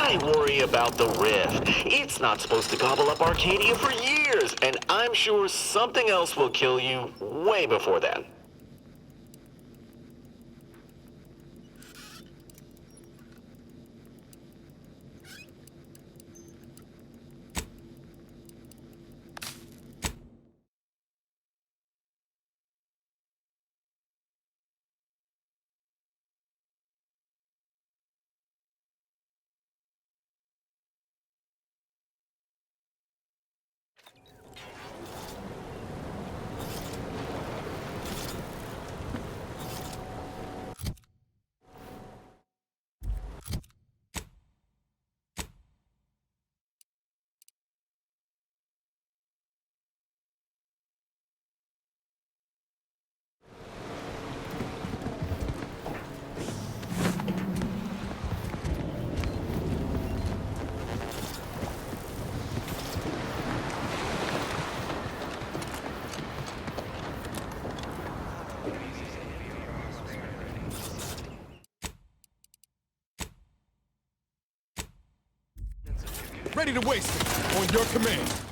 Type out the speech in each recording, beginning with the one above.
I worry about the Rift. It's not supposed to gobble up Arcadia for years, and I'm sure something else will kill you way before then. Ready to waste it. On your command.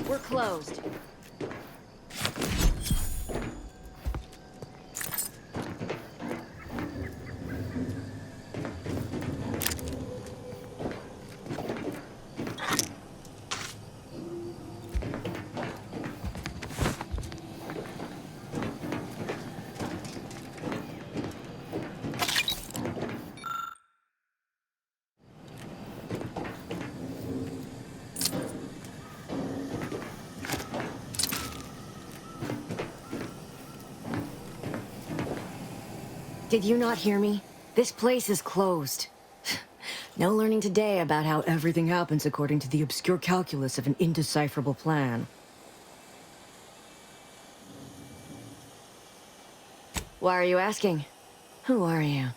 We're closed. Did you not hear me? This place is closed. No learning today about how everything happens according to the obscure calculus of an indecipherable plan. Why are you asking? Who are you?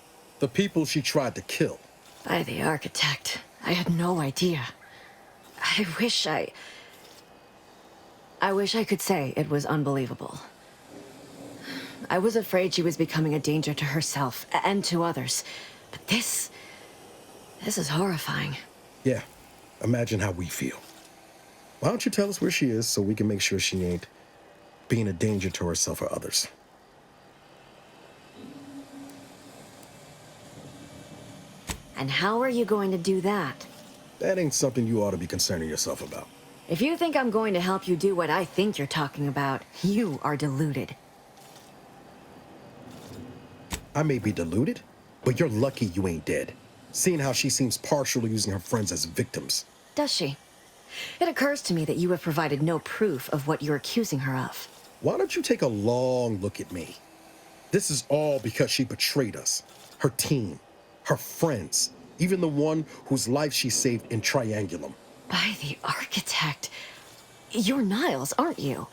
The people she tried to kill. By the architect. I had no idea. I wish I could say it was unbelievable. I was afraid she was becoming a danger to herself and to others. But this is horrifying. Yeah, imagine how we feel. Why don't you tell us where she is so we can make sure she ain't being a danger to herself or others? And how are you going to do that? That ain't something you ought to be concerning yourself about. If you think I'm going to help you do what I think you're talking about, you are deluded. I may be deluded, but you're lucky you ain't dead. Seeing how she seems partial to using her friends as victims. Does she? It occurs to me that you have provided no proof of what you're accusing her of. Why don't you take a long look at me? This is all because she betrayed us. Her team, her friends, even the one whose life she saved in Triangulum. By the architect. You're Niles, aren't you?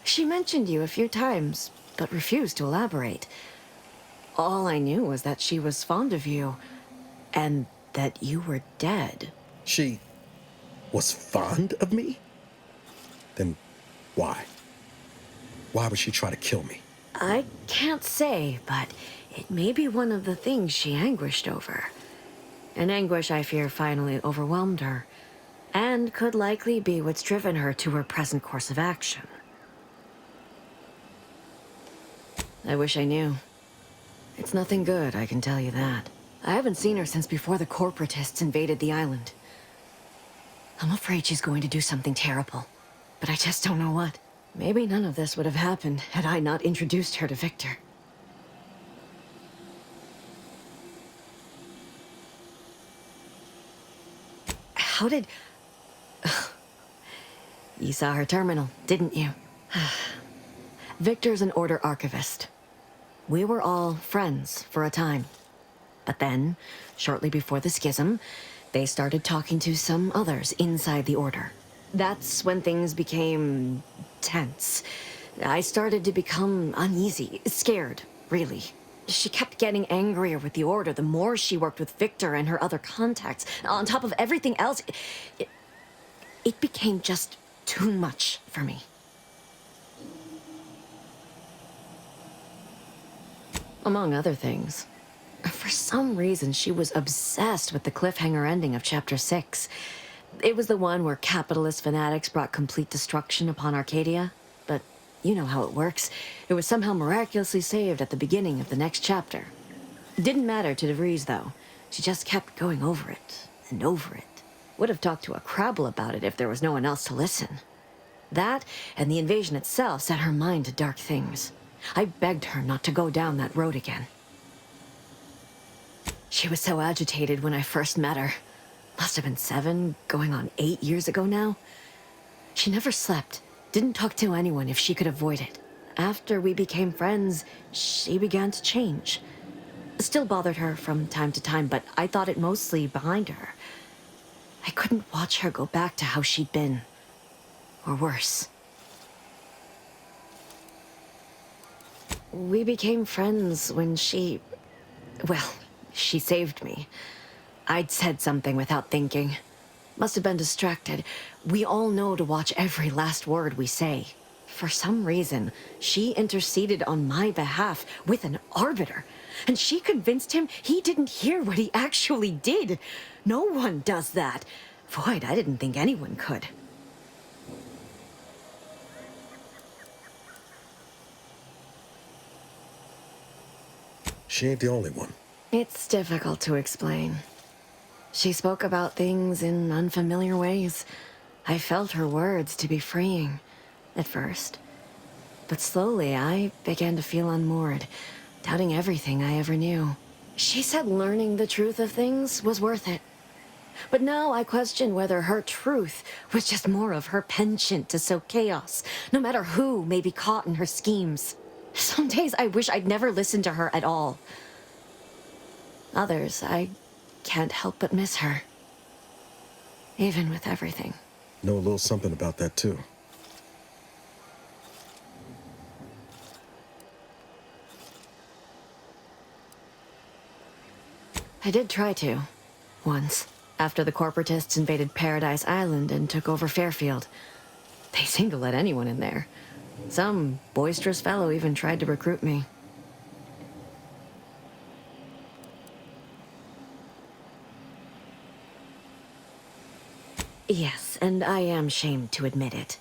She mentioned you a few times, but refused to elaborate. All I knew was that she was fond of you, and that you were dead. She was fond of me? Then why? Why would she try to kill me? I can't say, but it may be one of the things she anguished over. An anguish I fear finally overwhelmed her, and could likely be what's driven her to her present course of action. I wish I knew. It's nothing good, I can tell you that. I haven't seen her since before the corporatists invaded the island. I'm afraid she's going to do something terrible, but I just don't know what. Maybe none of this would have happened had I not introduced her to Victor. How did... You saw her terminal, didn't you? Victor's an Order archivist. We were all friends for a time. But then, shortly before the schism, they started talking to some others inside the Order. That's when things became tense. I started to become uneasy, scared, really. She kept getting angrier with the Order the more she worked with Victor and her other contacts. On top of everything else, it became just too much for me. Among other things, for some reason she was obsessed with the cliffhanger ending of Chapter 6. It was the one where capitalist fanatics brought complete destruction upon Arcadia. But you know how it works. It was somehow miraculously saved at the beginning of the next chapter. Didn't matter to DeVries, though. She just kept going over it and over it. Would have talked to a Crabble about it if there was no one else to listen. That and the invasion itself set her mind to dark things. I begged her not to go down that road again. She was so agitated when I first met her. Must have been 7, going on 8 years ago now. She never slept, didn't talk to anyone if she could avoid it. After we became friends, she began to change. Still bothered her from time to time, but I thought it mostly behind her. I couldn't watch her go back to how she'd been. Or worse. We became friends when she... well, she saved me. I'd said something without thinking. Must have been distracted. We all know to watch every last word we say. For some reason, she interceded on my behalf with an arbiter. And she convinced him he didn't hear what he actually did. No one does that. Void, I didn't think anyone could. She ain't the only one. It's difficult to explain. She spoke about things in unfamiliar ways. I felt her words to be freeing, at first. But slowly, I began to feel unmoored, doubting everything I ever knew. She said learning the truth of things was worth it. But now I question whether her truth was just more of her penchant to sow chaos, no matter who may be caught in her schemes. Some days I wish I'd never listened to her at all. Others, I can't help but miss her. Even with everything. Know a little something about that, too. I did try to. Once. After the corporatists invaded Paradise Island and took over Fairfield. They seemed to let anyone in there. Some boisterous fellow even tried to recruit me. Yes, and I am ashamed to admit it.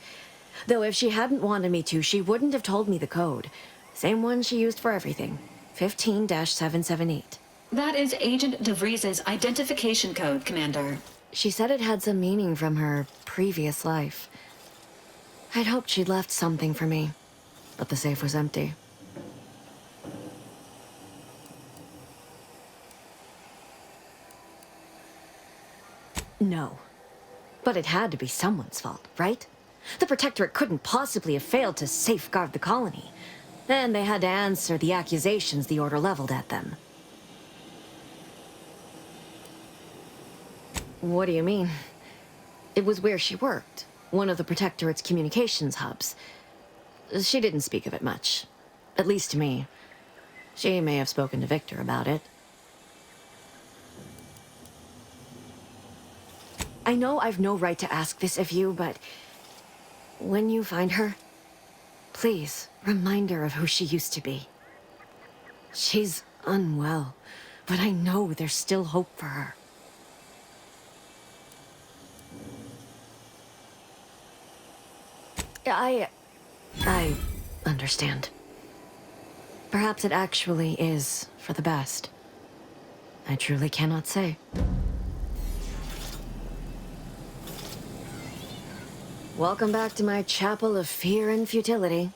Though if she hadn't wanted me to, she wouldn't have told me the code. Same one she used for everything. 15-778. That is Agent DeVries' identification code, Commander. She said it had some meaning from her previous life. I'd hoped she'd left something for me, but the safe was empty. No. But it had to be someone's fault, right? The Protectorate couldn't possibly have failed to safeguard the colony. Then they had to answer the accusations the Order leveled at them. What do you mean? It was where she worked, one of the Protectorate's communications hubs. She didn't speak of it much, at least to me. She may have spoken to Victor about it. I know I've no right to ask this of you, but when you find her, please remind her of who she used to be. She's unwell, but I know there's still hope for her. I understand. Perhaps it actually is for the best. I truly cannot say. Welcome back to my chapel of fear and futility.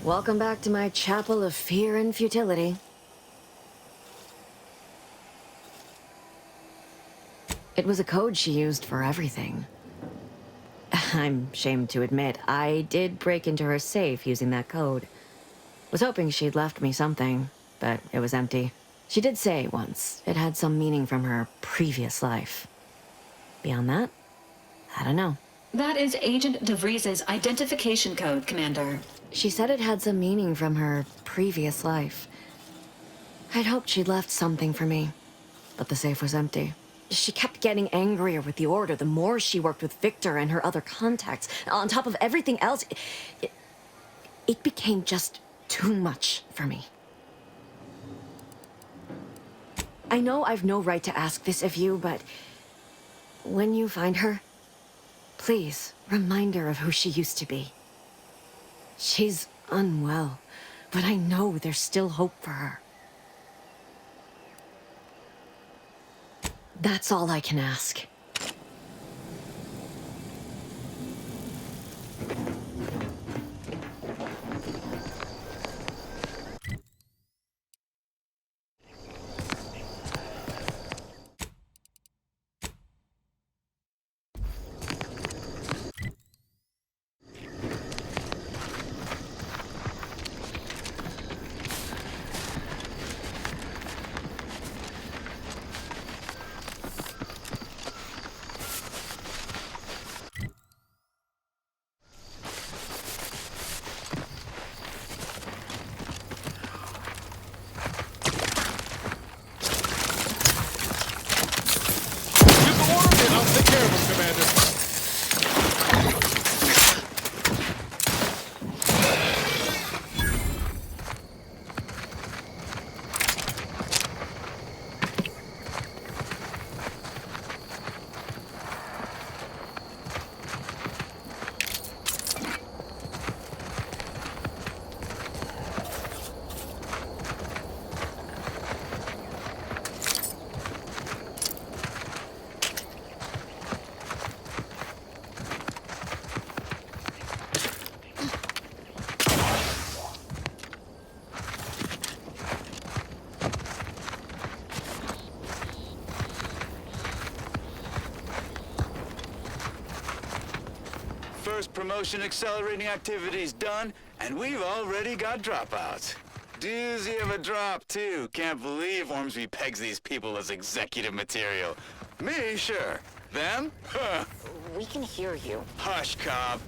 Welcome back to my chapel of fear and futility. It was a code she used for everything. I'm ashamed to admit, I did break into her safe using that code. Was hoping she'd left me something, but it was empty. She did say once it had some meaning from her previous life. Beyond that, I don't know. That is Agent DeVries's identification code, Commander. She said it had some meaning from her previous life. I'd hoped she'd left something for me, but the safe was empty. She kept getting angrier with the Order the more she worked with Victor and her other contacts. On top of everything else, it became just too much for me. I know I've no right to ask this of you, but when you find her, please remind her of who she used to be. She's unwell, but I know there's still hope for her. That's all I can ask. First promotion accelerating activities done, and we've already got dropouts. Doozy of a drop, too. Can't believe Ormsby pegs these people as executive material. Me, sure. Them? Huh. We can hear you. Hush, Cobb.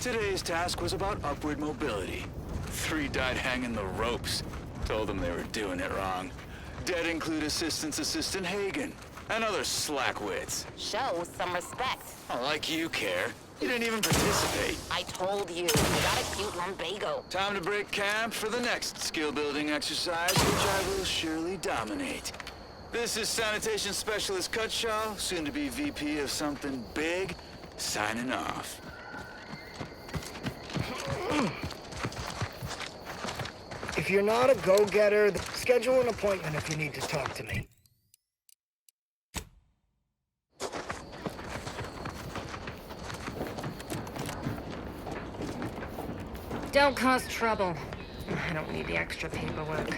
Today's task was about upward mobility. 3 died hanging the ropes. Told them they were doing it wrong. Dead include Assistant Hagen, and other slackwits. Show some respect. Oh, like you care. You didn't even participate. I told you, you got a cute lumbago. Time to break camp for the next skill-building exercise, which I will surely dominate. This is Sanitation Specialist Cutshaw, soon to be VP of something big, signing off. If you're not a go-getter, schedule an appointment if you need to talk to me. Don't cause trouble. I don't need the extra paperwork.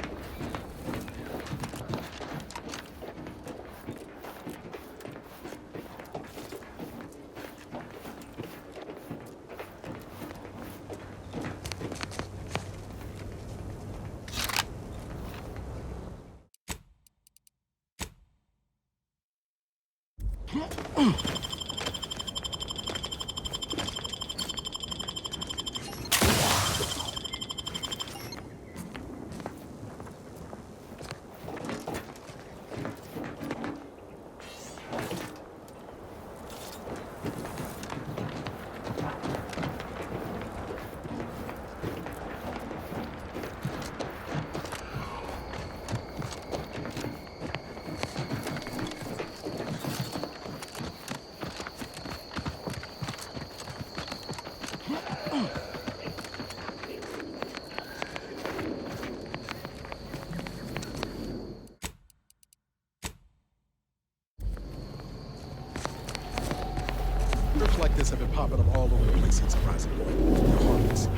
Drifts like this have been popping up all over the place since Horizon Point. They're harmless.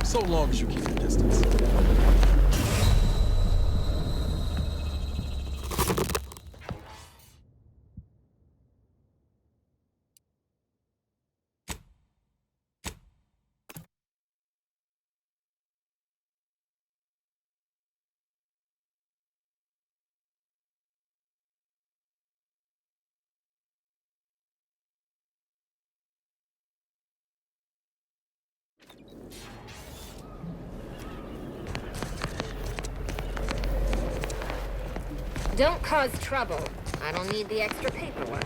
So long as you keep your distance. Don't cause trouble. I don't need the extra paperwork.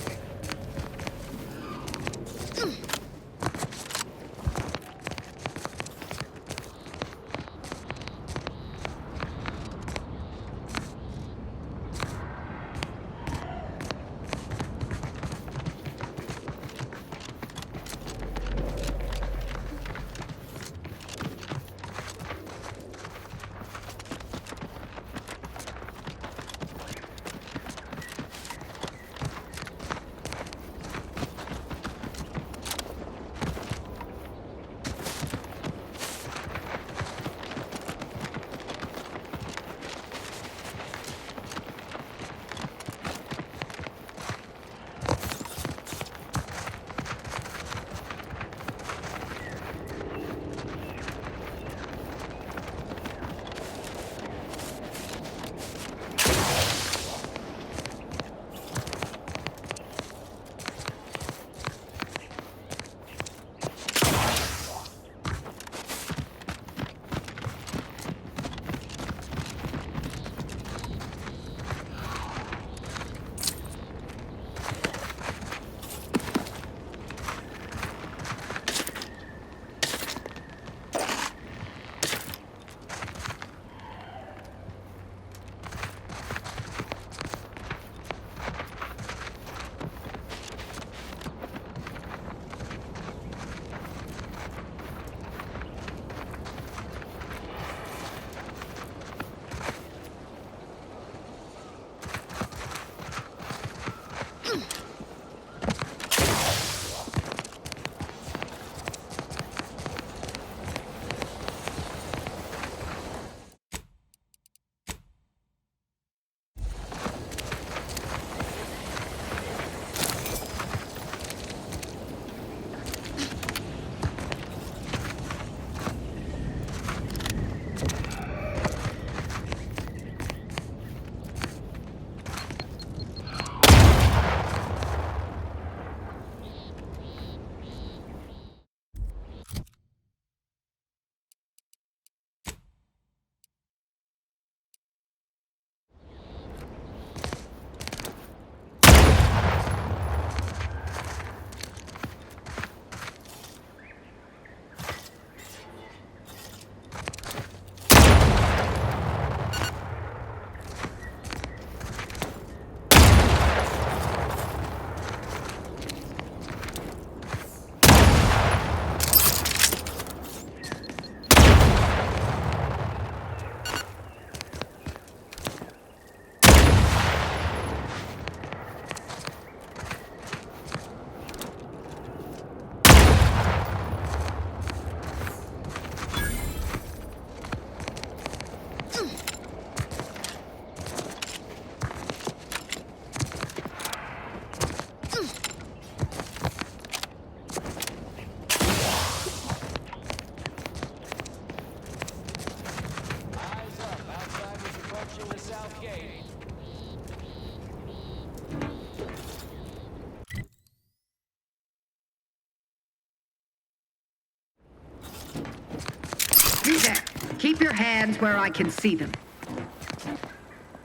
There. Keep your hands where I can see them.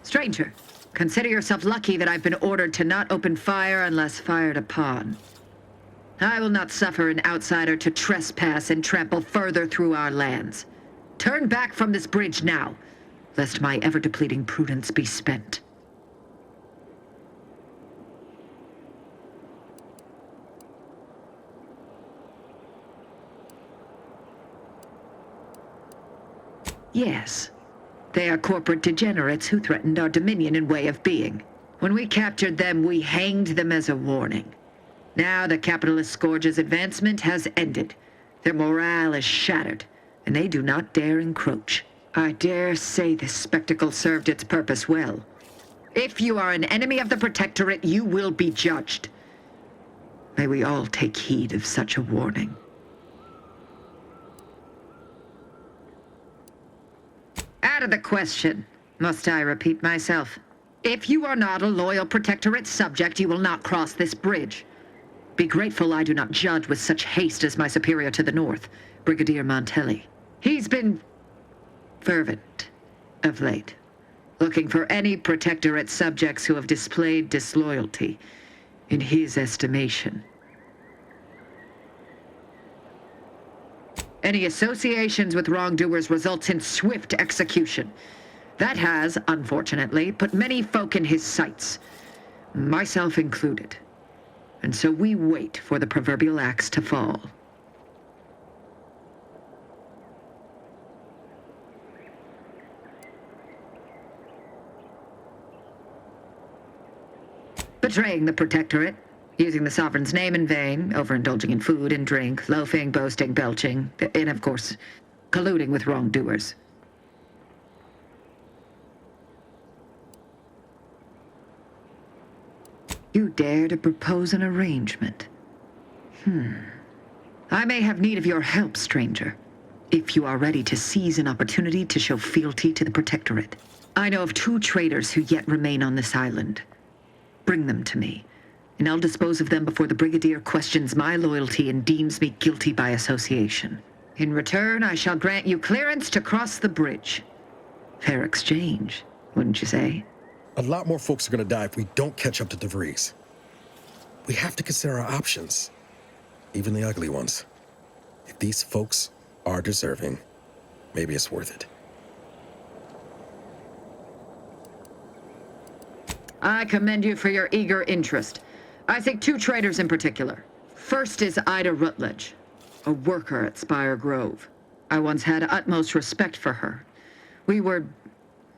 Stranger, consider yourself lucky that I've been ordered to not open fire unless fired upon. I will not suffer an outsider to trespass and trample further through our lands. Turn back from this bridge now, lest my ever-depleting prudence be spent. Yes. They are corporate degenerates who threatened our dominion and way of being. When we captured them, we hanged them as a warning. Now the capitalist scourge's advancement has ended. Their morale is shattered, and they do not dare encroach. I dare say this spectacle served its purpose well. If you are an enemy of the Protectorate, you will be judged. May we all take heed of such a warning. Out of the question. Must I repeat myself? If you are not a loyal Protectorate subject, you will not cross this bridge. Be grateful I do not judge with such haste as my superior to the north, Brigadier Montelli. He's been fervent of late, looking for any Protectorate subjects who have displayed disloyalty in his estimation. Any associations with wrongdoers results in swift execution. That has, unfortunately, put many folk in his sights, myself included. And so we wait for the proverbial axe to fall. Betraying the Protectorate, using the Sovereign's name in vain, overindulging in food and drink, loafing, boasting, belching, and of course, colluding with wrongdoers. You dare to propose an arrangement? I may have need of your help, stranger, if you are ready to seize an opportunity to show fealty to the Protectorate. I know of 2 traitors who yet remain on this island. Bring them to me, and I'll dispose of them before the Brigadier questions my loyalty and deems me guilty by association. In return, I shall grant you clearance to cross the bridge. Fair exchange, wouldn't you say? A lot more folks are gonna die if we don't catch up to DeVries. We have to consider our options, even the ugly ones. If these folks are deserving, maybe it's worth it. I commend you for your eager interest. I think 2 traitors in particular. First is Ida Rutledge, a worker at Spire Grove. I once had utmost respect for her. We were,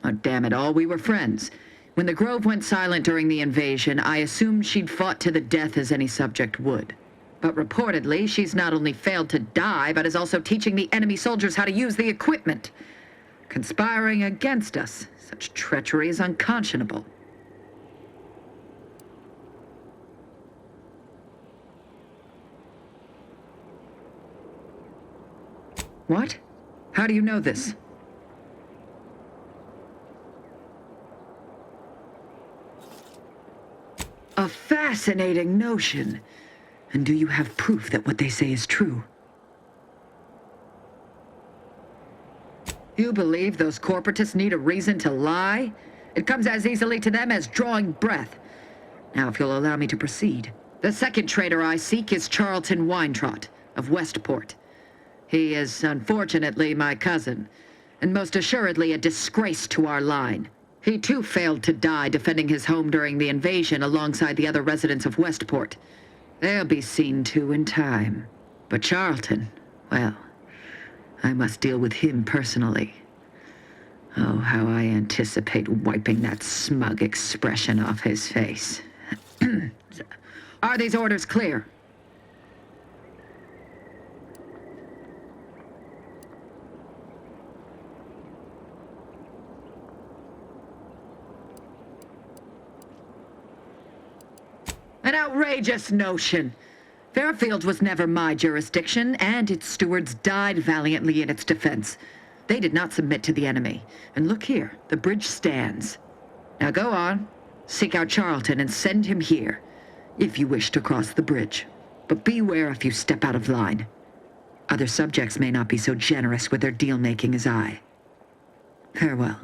oh, damn it all, we were friends. When the Grove went silent during the invasion, I assumed she'd fought to the death as any subject would. But reportedly, she's not only failed to die, but is also teaching the enemy soldiers how to use the equipment. Conspiring against us. Such treachery is unconscionable. What? How do you know this? A fascinating notion. And do you have proof that what they say is true? You believe those corporatists need a reason to lie? It comes as easily to them as drawing breath. Now, if you'll allow me to proceed. The second traitor I seek is Charlton Weintraut of Westport. He is, unfortunately, my cousin, and most assuredly a disgrace to our line. He too failed to die defending his home during the invasion alongside the other residents of Westport. They'll be seen to in time. But Charlton, well, I must deal with him personally. Oh, how I anticipate wiping that smug expression off his face. Are these orders clear? An outrageous notion. Fairfield was never my jurisdiction, and its stewards died valiantly in its defense. They did not submit to the enemy. And look here, the bridge stands. Now go on, seek out Charlton and send him here, if you wish to cross the bridge. But beware if you step out of line. Other subjects may not be so generous with their deal-making as I. Farewell.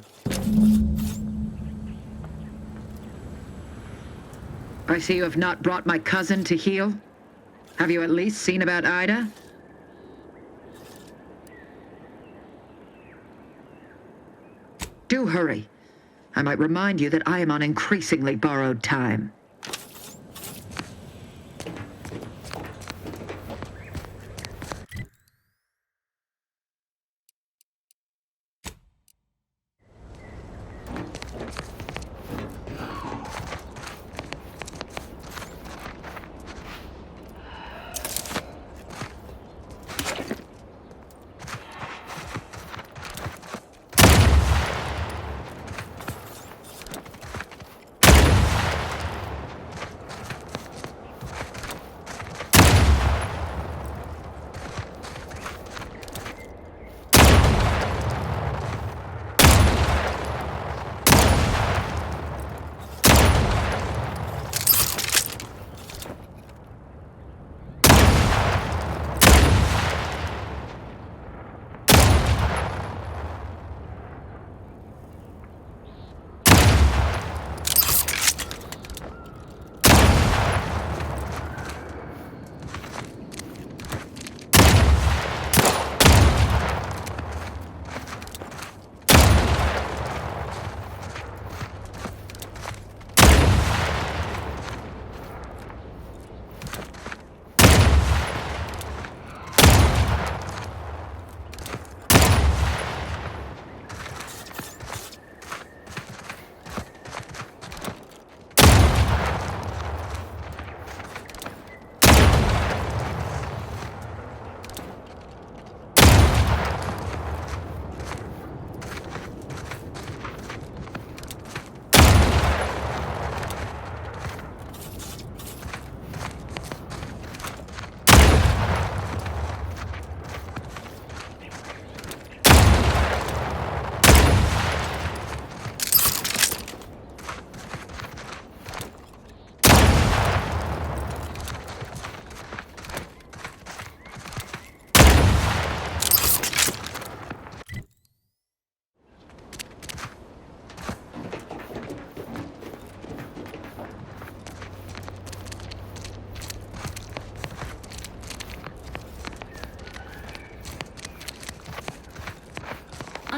I see you have not brought my cousin to heel. Have you at least seen about Ida? Do hurry. I might remind you that I am on increasingly borrowed time.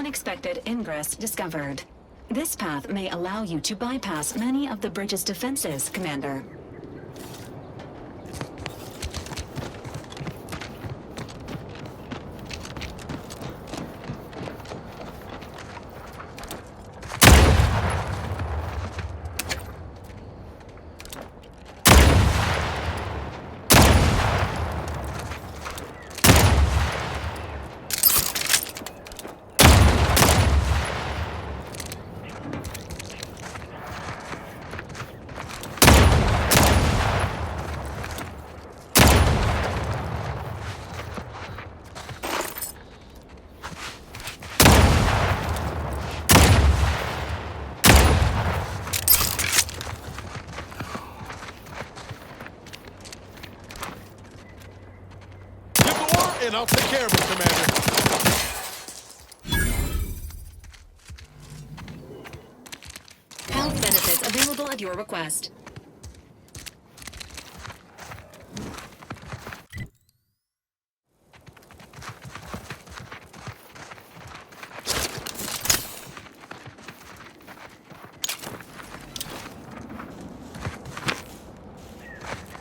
Unexpected ingress discovered. This path may allow you to bypass many of the bridge's defenses, Commander. And I'll take care of it, Commander. Health benefits available at your request.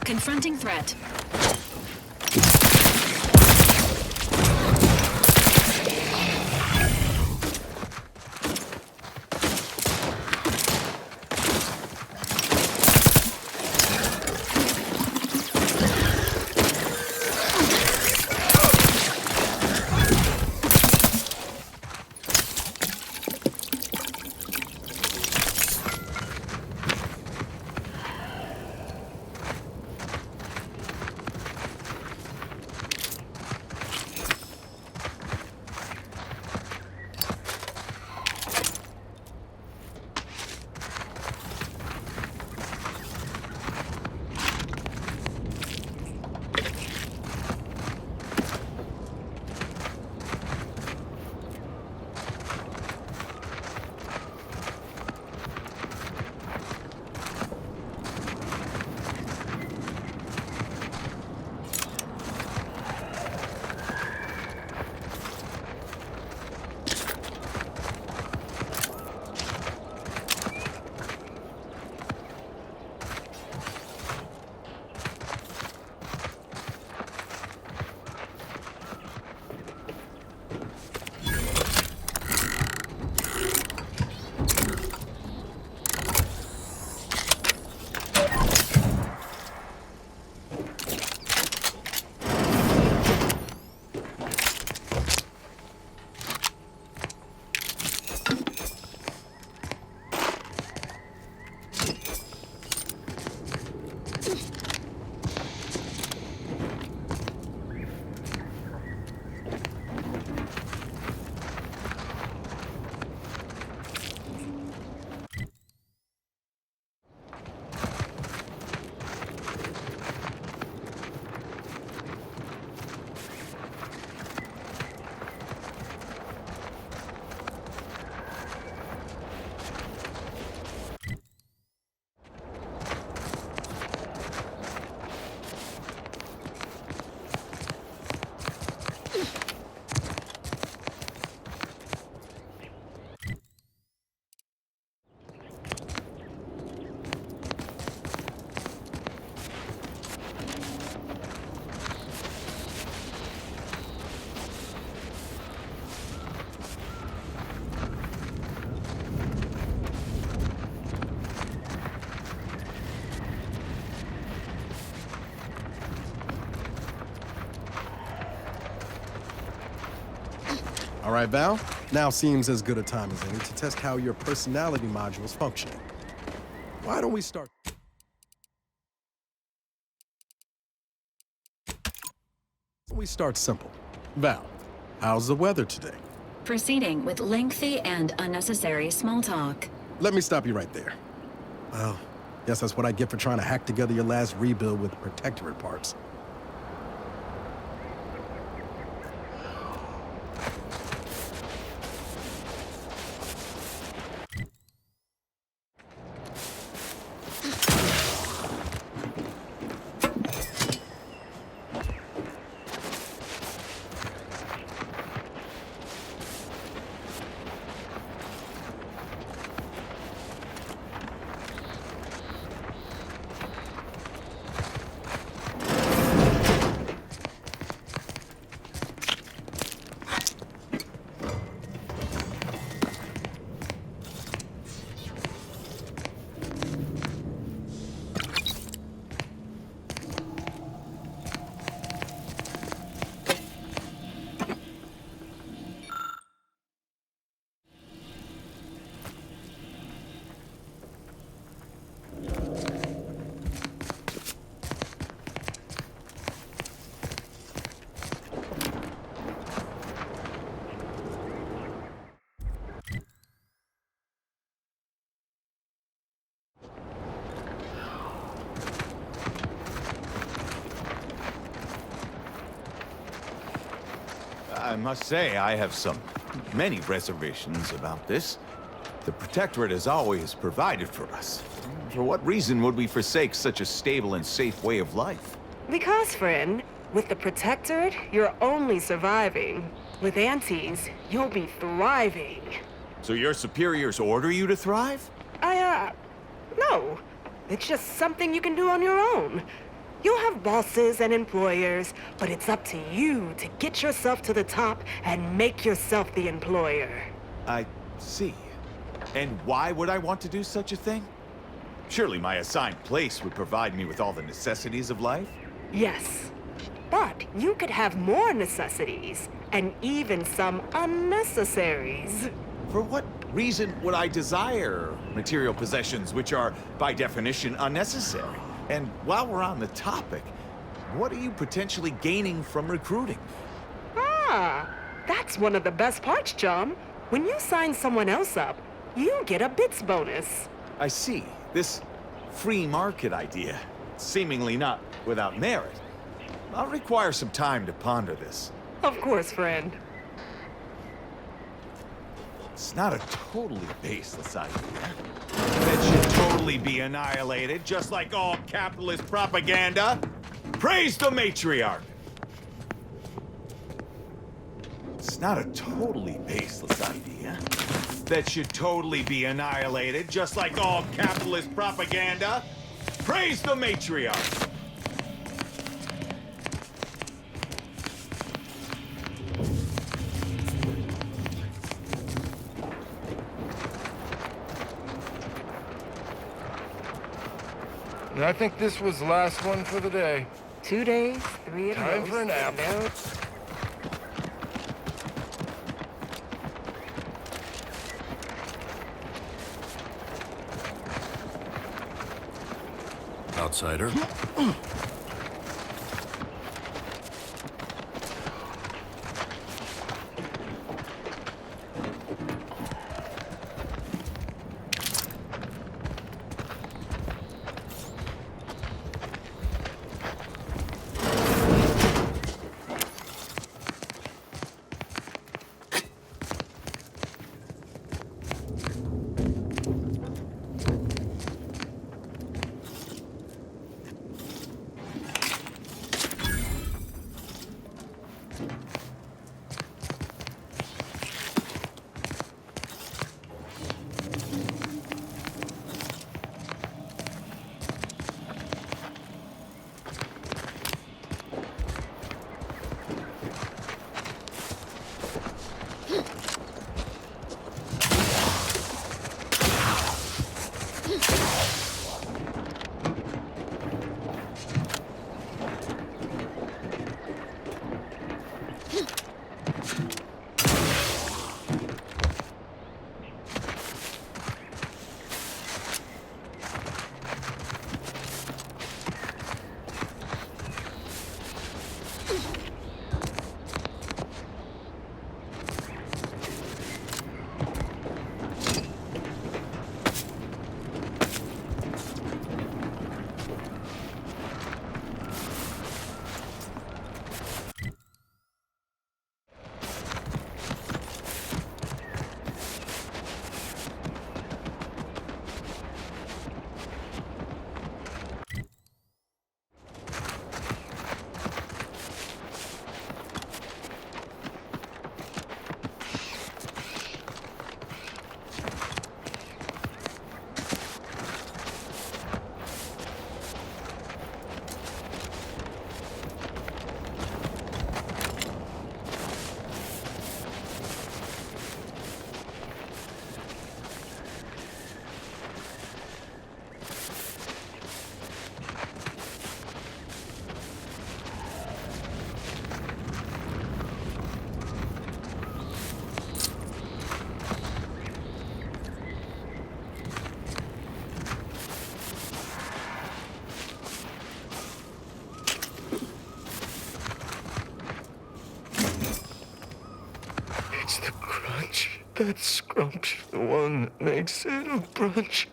Confronting threat. All right, Val, now seems as good a time as any to test how your personality module's functioning. Why don't we start? We start simple. Val, how's the weather today? Proceeding with lengthy and unnecessary small talk. Let me stop you right there. Well, guess that's what I get for trying to hack together your last rebuild with Protectorate parts. I must say, I have many reservations about this. The Protectorate has always provided for us. For what reason would we forsake such a stable and safe way of life? Because, friend, with the Protectorate, you're only surviving. With Antes, you'll be thriving. So your superiors order you to thrive? No. It's just something you can do on your own. You'll have bosses and employers, but it's up to you to get yourself to the top and make yourself the employer. I see. And why would I want to do such a thing? Surely my assigned place would provide me with all the necessities of life? Yes. But you could have more necessities, and even some unnecessaries. For what reason would I desire material possessions which are, by definition, unnecessary? And while we're on the topic, what are you potentially gaining from recruiting? Ah, that's one of the best parts, chum. When you sign someone else up, you get a bits bonus. I see. This free market idea, seemingly not without merit. I'll require some time to ponder this. Of course, friend. It's not a totally baseless idea. That should totally be annihilated, just like all capitalist propaganda. Praise the matriarch! It's not a totally baseless idea. That should totally be annihilated, just like all capitalist propaganda. Praise the matriarch! I think this was the last one for the day. 2 days, 3 at Time for a nap. Outsider. That scrumptious, the one that makes it a brunch.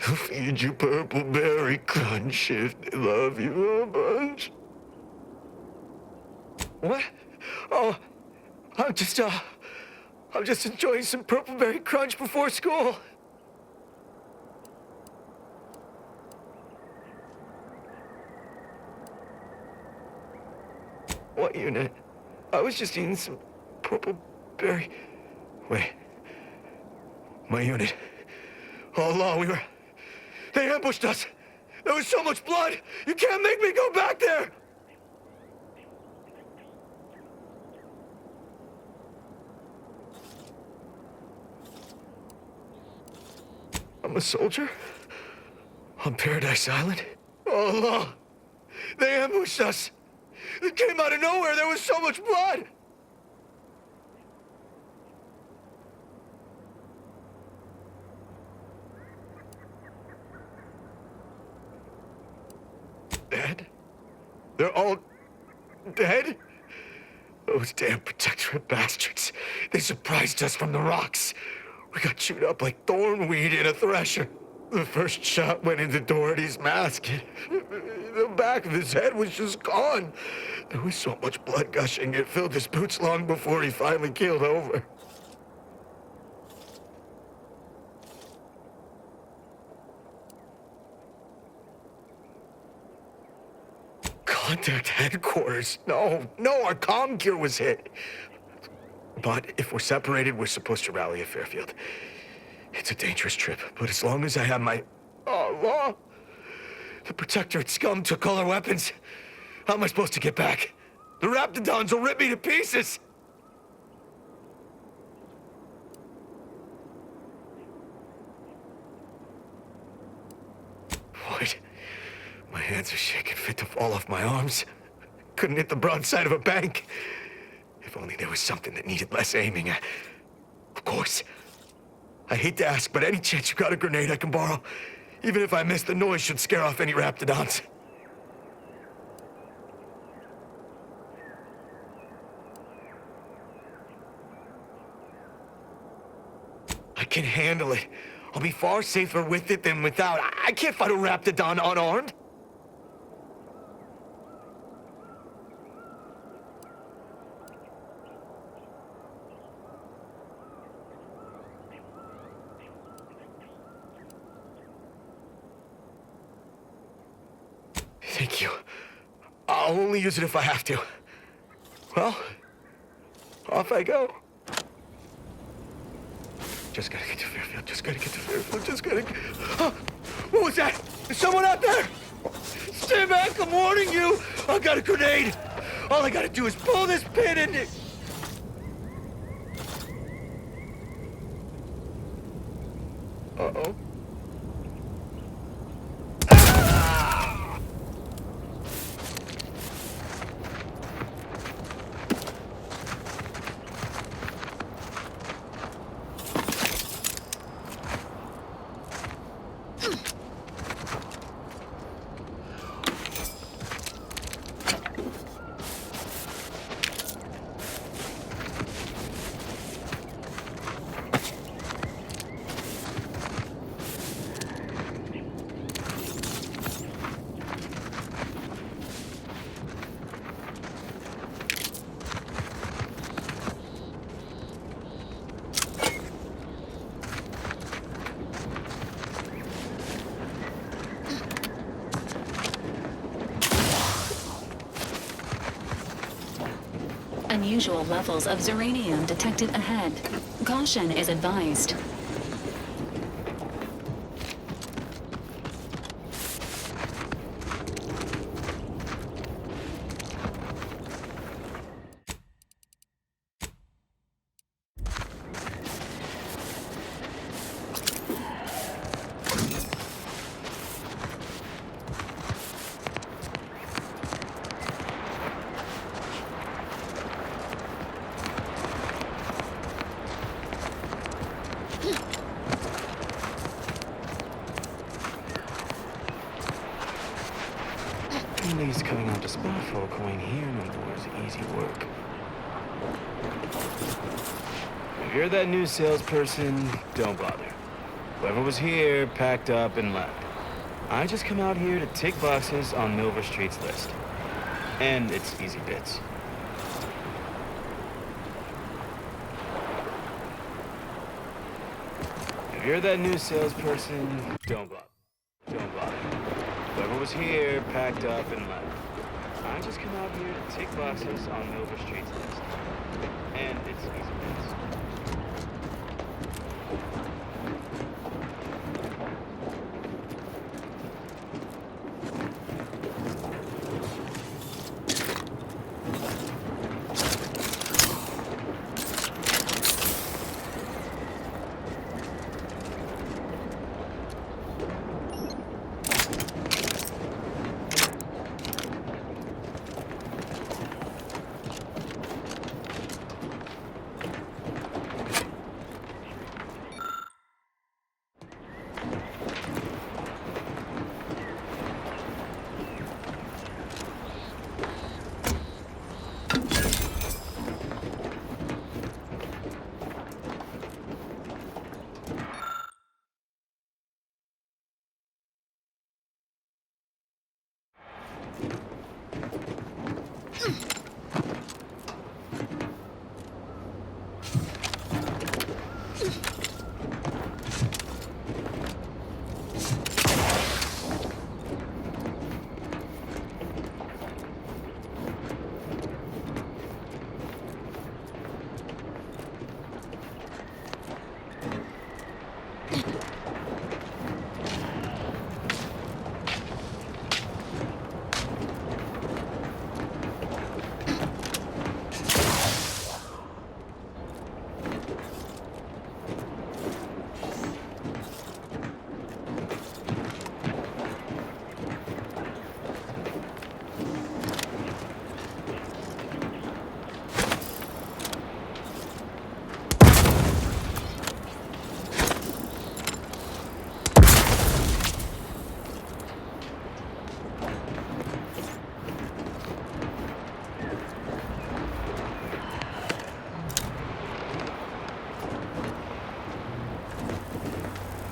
He'll feed you purple berry crunch if they love you a bunch. What? Oh, I'm just enjoying some Purpleberry Crunch before school. What unit? I was just eating some Purpleberry... Wait. My unit. All along, They ambushed us. There was so much blood. You can't make me go back there. I'm a soldier on Paradise Island. All along, they ambushed us. It came out of nowhere. There was so much blood. Dead? They're all dead? Those damn Protectorate bastards. They surprised us from the rocks. We got chewed up like thornweed in a thresher. The first shot went into Doherty's mask. The back of his head was just gone. There was so much blood gushing, it filled his boots long before he finally keeled over. Contact headquarters. No, our comm gear was hit. But if we're separated, we're supposed to rally at Fairfield. It's a dangerous trip, but as long as I have my... law. The Protectorate scum took all our weapons. How am I supposed to get back? The Raptidons will rip me to pieces! What? My hands are shaking fit to fall off my arms. Couldn't hit the broadside of a bank. If only there was something that needed less aiming. Of course. I hate to ask, but any chance you got a grenade I can borrow? Even if I miss, the noise should scare off any Raptidons. I can handle it. I'll be far safer with it than without. I can't fight a Raptidon unarmed. Thank you. I'll only use it if I have to. Well, off I go. Just gotta get to Fairfield. Just gotta get... Oh, what was that? Is someone out there? Stand back, I'm warning you. I got a grenade. All I gotta do is pull this pin and it... Uh-oh. Unusual levels of Zeranium detected ahead. Caution is advised. He's coming out to spot folk who ain't here no more is easy work. If you're that new salesperson, don't bother. Whoever was here packed up and left. I just come out here to tick boxes on Milver Street's list. And it's easy bits. you're that new salesperson, don't bother. Don't bother. Whoever was here packed up and left. I just come out here to tick boxes on Nova Street's list. And it's easy business.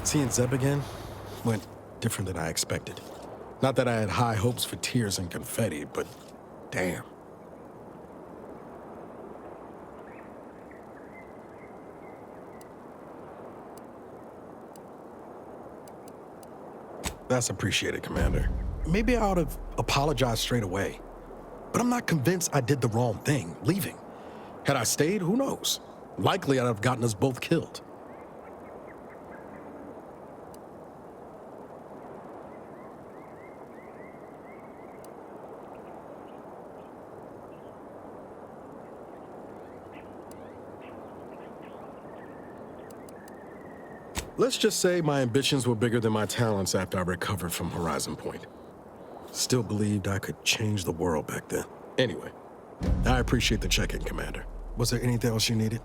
Seeing Zeb again went different than I expected. Not that I had high hopes for tears and confetti, but damn. That's appreciated, Commander. Maybe I ought to apologize straight away. But I'm not convinced I did the wrong thing, leaving. Had I stayed, who knows? Likely I'd have gotten us both killed. Let's just say my ambitions were bigger than my talents after I recovered from Horizon Point. Still believed I could change the world back then. Anyway, I appreciate the check-in, Commander. Was there anything else you needed?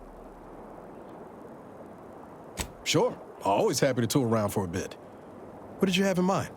Sure. Always happy to tool around for a bit. What did you have in mind?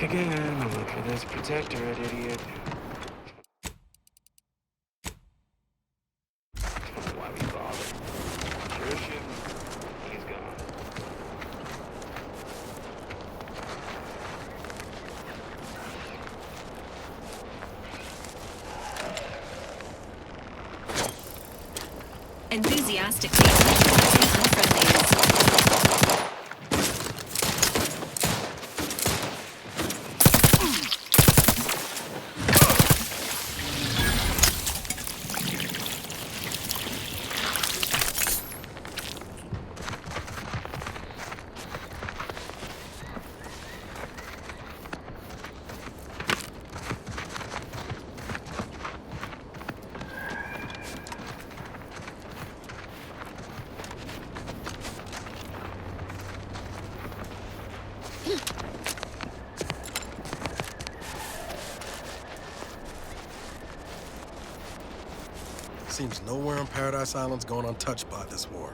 Back again. Look for this protectorate, idiot. Don't know why we bothered. Sure shouldn't. He's gone. Enthusiastically utilizing unfriendlies. Seems nowhere on Paradise Island's going untouched by this war.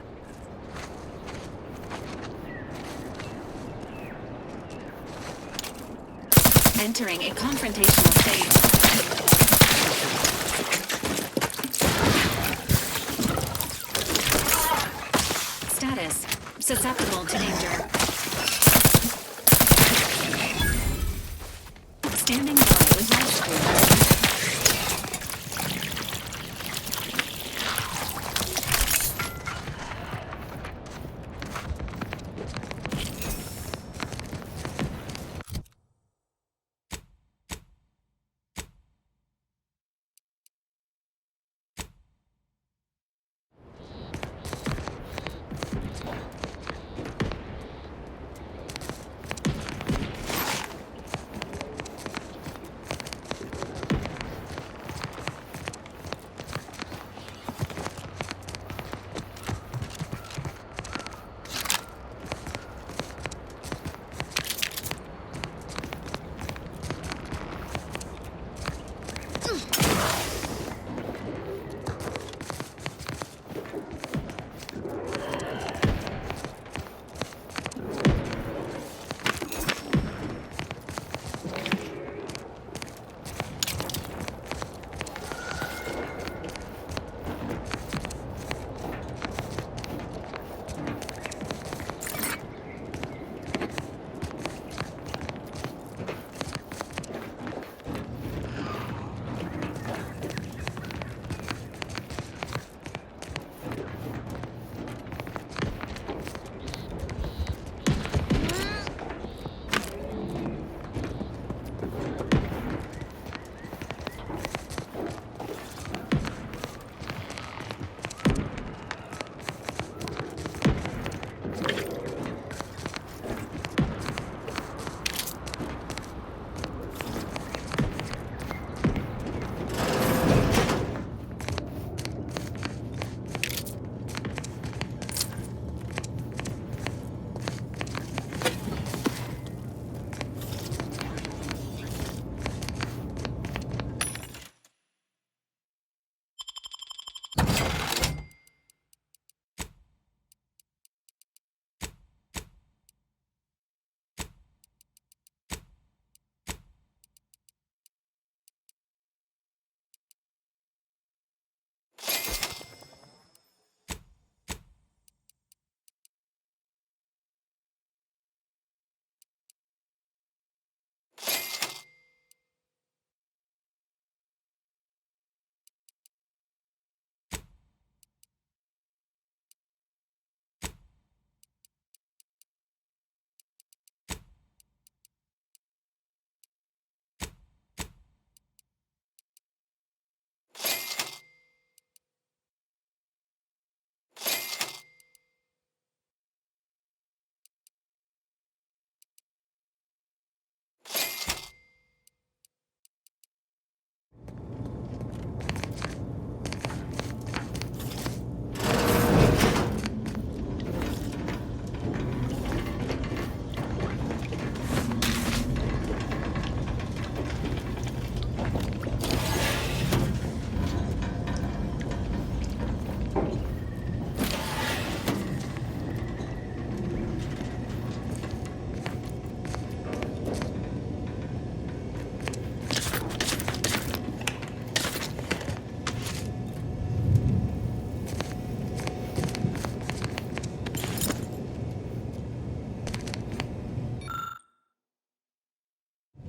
Entering a confrontational phase. Status: susceptible to danger. Standing by with life support.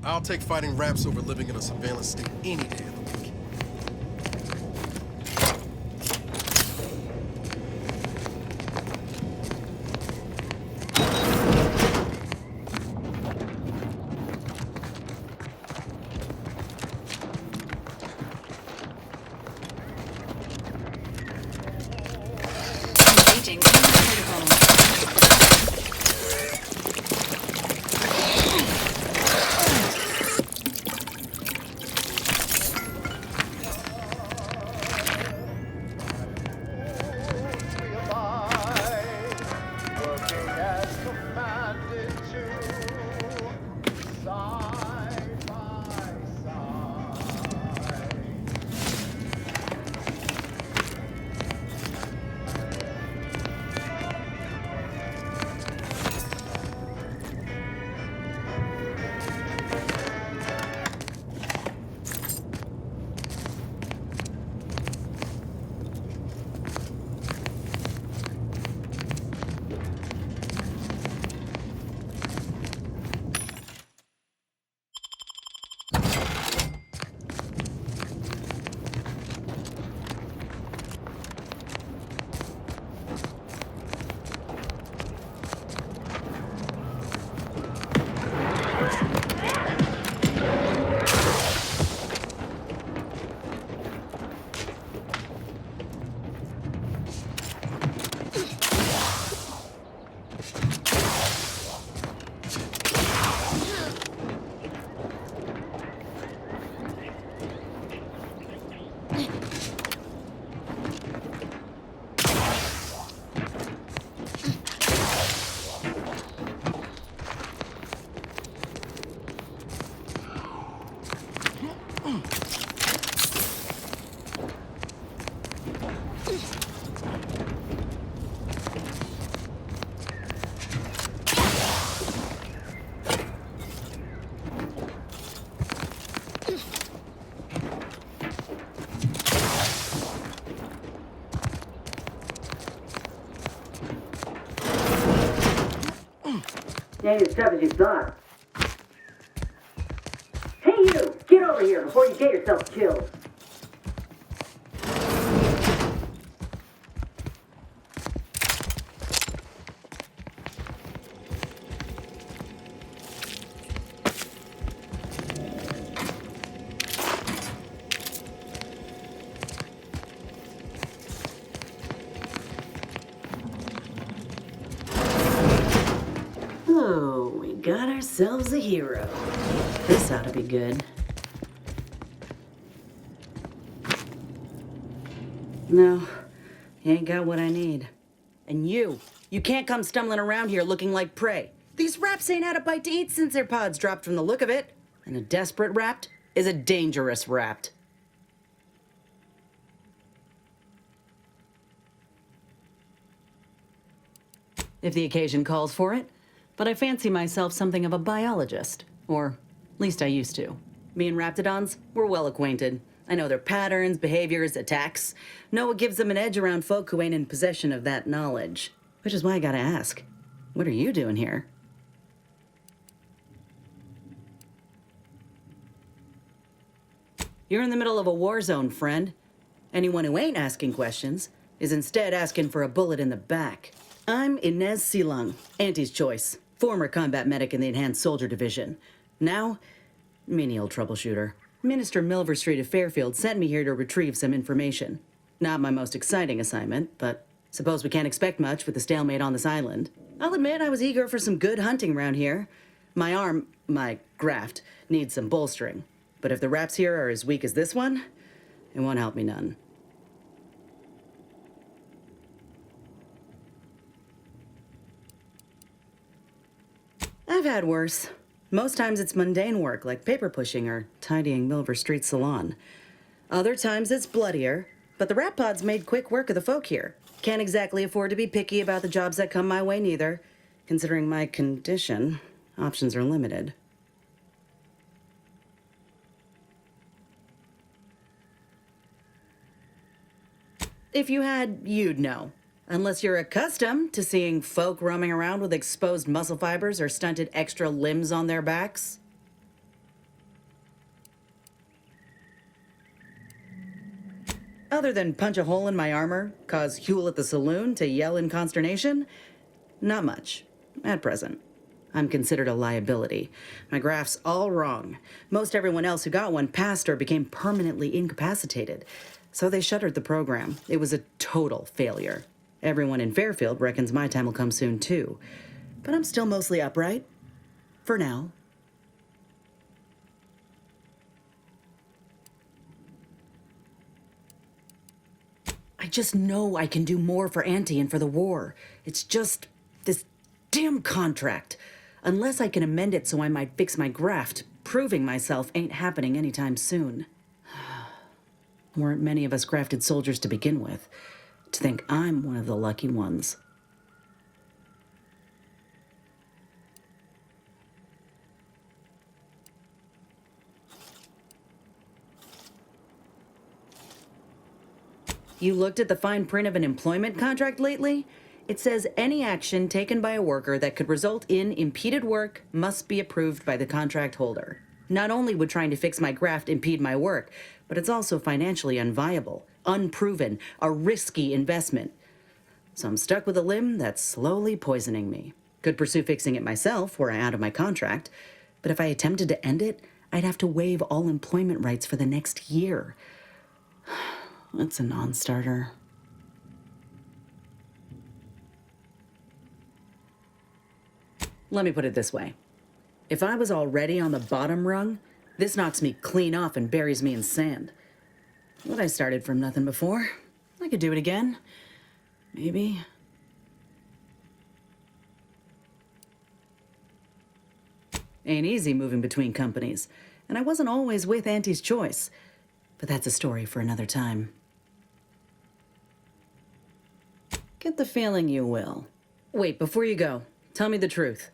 I'll take fighting raps over living in a surveillance state any day of the week. Engaging protocol. Ain't as tough as you thought. Hey you! Get over here before you get yourself killed. Oh, we got ourselves a hero. This ought to be good. No, you ain't got what I need. And you can't come stumbling around here looking like prey. These raps ain't had a bite to eat since their pods dropped from the look of it. And a desperate rapt is a dangerous rapt. If the occasion calls for it. But I fancy myself something of a biologist. Or, at least I used to. Me and Raptidons, we're well acquainted. I know their patterns, behaviors, attacks. Know what gives them an edge around folk who ain't in possession of that knowledge. Which is why I gotta ask, what are you doing here? You're in the middle of a war zone, friend. Anyone who ain't asking questions is instead asking for a bullet in the back. I'm Inez Silung, Auntie's choice. Former combat medic in the Enhanced Soldier Division. Now, menial troubleshooter. Minister Milverstreet of Fairfield sent me here to retrieve some information. Not my most exciting assignment, but suppose we can't expect much with the stalemate on this island. I'll admit I was eager for some good hunting around here. My graft, needs some bolstering. But if the raps here are as weak as this one, it won't help me none. I've had worse. Most times it's mundane work like paper pushing or tidying Milverstreet's salon. Other times it's bloodier, but the rap pods made quick work of the folk here. Can't exactly afford to be picky about the jobs that come my way neither. Considering my condition, options are limited. If you had, you'd know. Unless you're accustomed to seeing folk roaming around with exposed muscle fibers or stunted extra limbs on their backs. Other than punch a hole in my armor, cause Huel at the saloon to yell in consternation? Not much, at present. I'm considered a liability. My graph's all wrong. Most everyone else who got one passed or became permanently incapacitated. So they shuttered the program. It was a total failure. Everyone in Fairfield reckons my time will come soon, too. But I'm still mostly upright. For now. I just know I can do more for Auntie and for the war. It's just this damn contract. Unless I can amend it so I might fix my graft, proving myself ain't happening anytime soon. Weren't many of us grafted soldiers to begin with. To think I'm one of the lucky ones. You looked at the fine print of an employment contract lately? It says any action taken by a worker that could result in impeded work must be approved by the contract holder. Not only would trying to fix my graft impede my work, but it's also financially unviable, unproven, a risky investment. So I'm stuck with a limb that's slowly poisoning me. Could pursue fixing it myself were I out of my contract, but if I attempted to end it, I'd have to waive all employment rights for the next year. That's a non-starter. Let me put it this way. If I was already on the bottom rung, this knocks me clean off and buries me in sand. But I started from nothing before. I could do it again. Maybe. Ain't easy moving between companies, and I wasn't always with Auntie's choice. But that's a story for another time. Get the feeling you will. Wait, before you go, tell me the truth.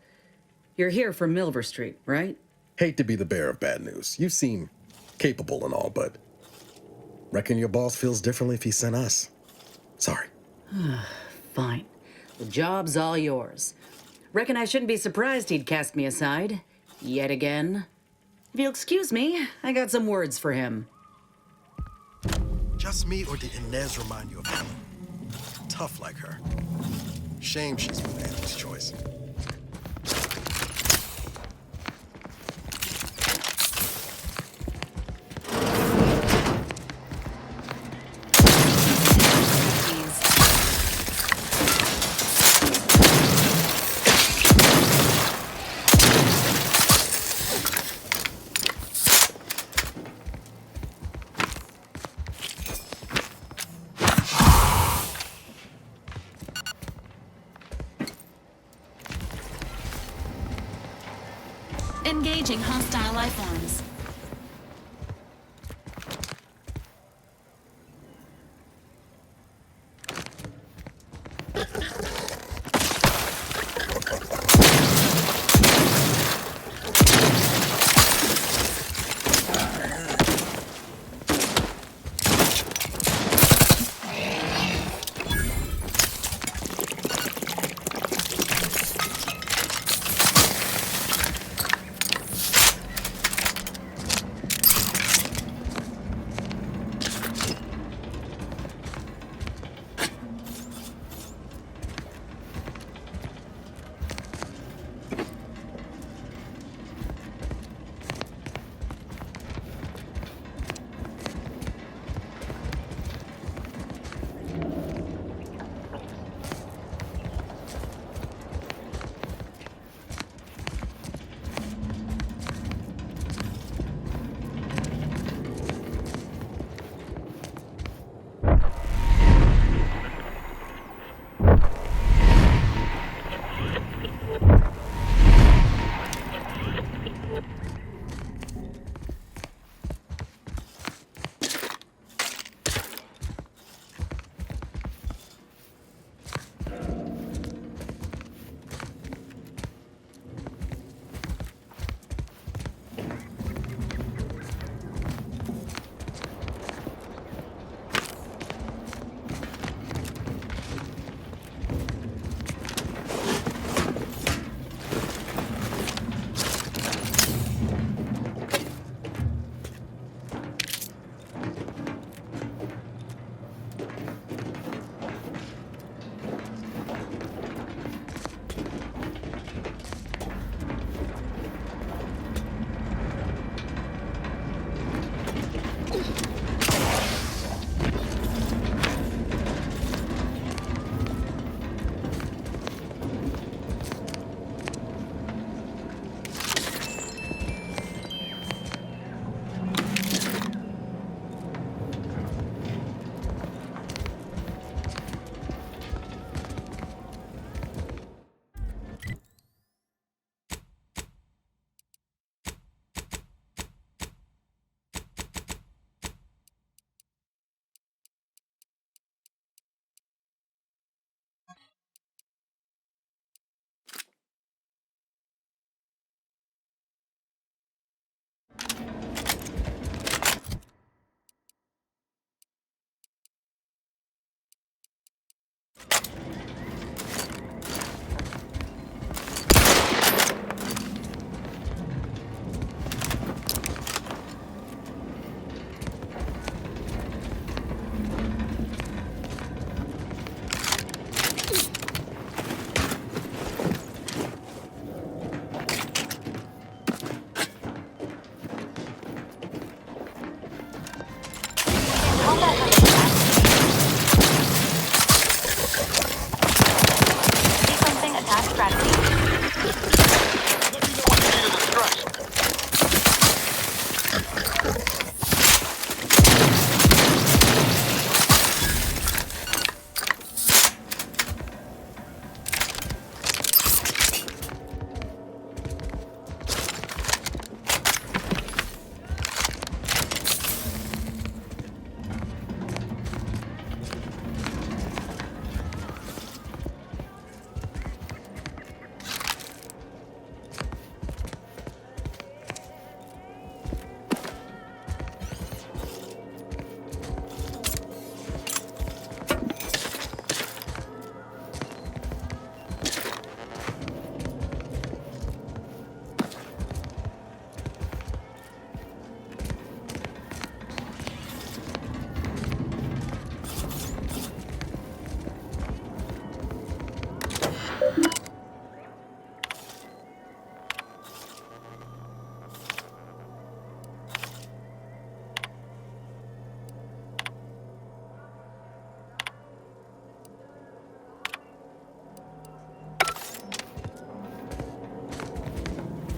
You're here for Milver Street, right? Hate to be the bearer of bad news. You seem capable and all, but reckon your boss feels differently if he sent us. Sorry. Fine. The job's all yours. Reckon I shouldn't be surprised he'd cast me aside. Yet again. If you'll excuse me, I got some words for him. Just me, or did Inez remind you of her? Tough like her. Shame she's with Auntie's choice. Engaging hostile life forms.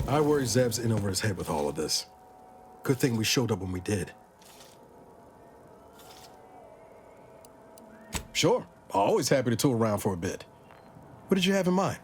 I worry Zeb's in over his head with all of this. Good thing we showed up when we did. Sure, always happy to tool around for a bit. What did you have in mind?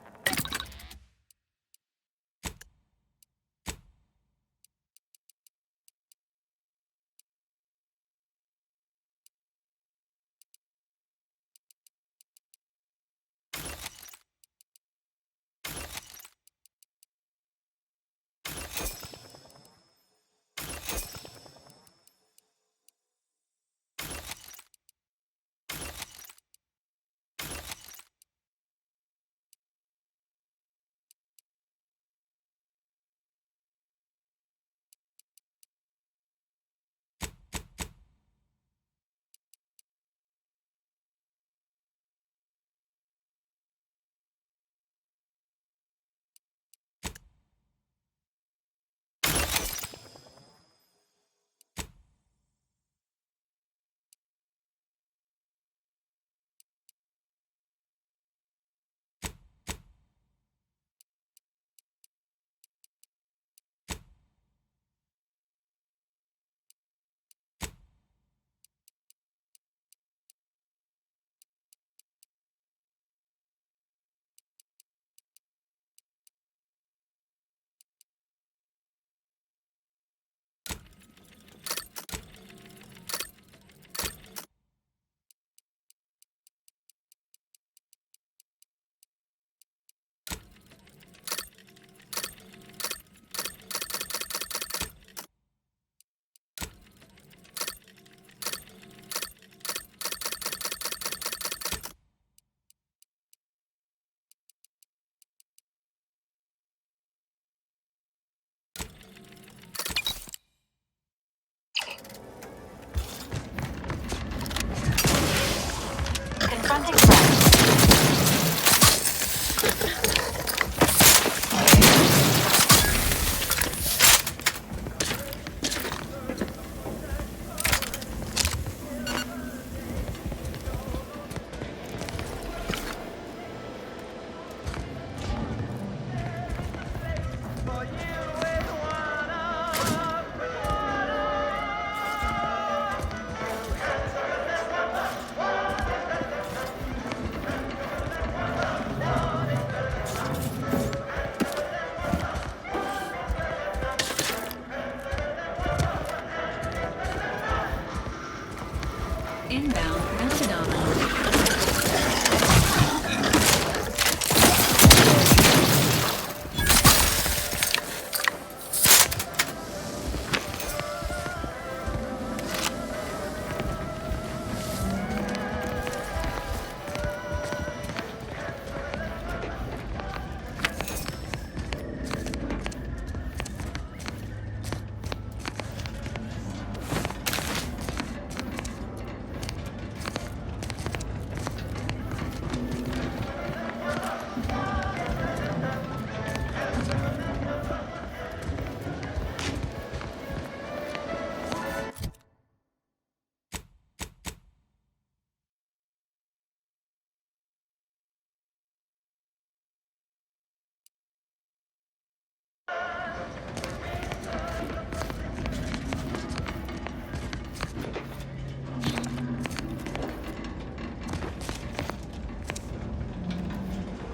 Confronting threat. Inbound Mastodon.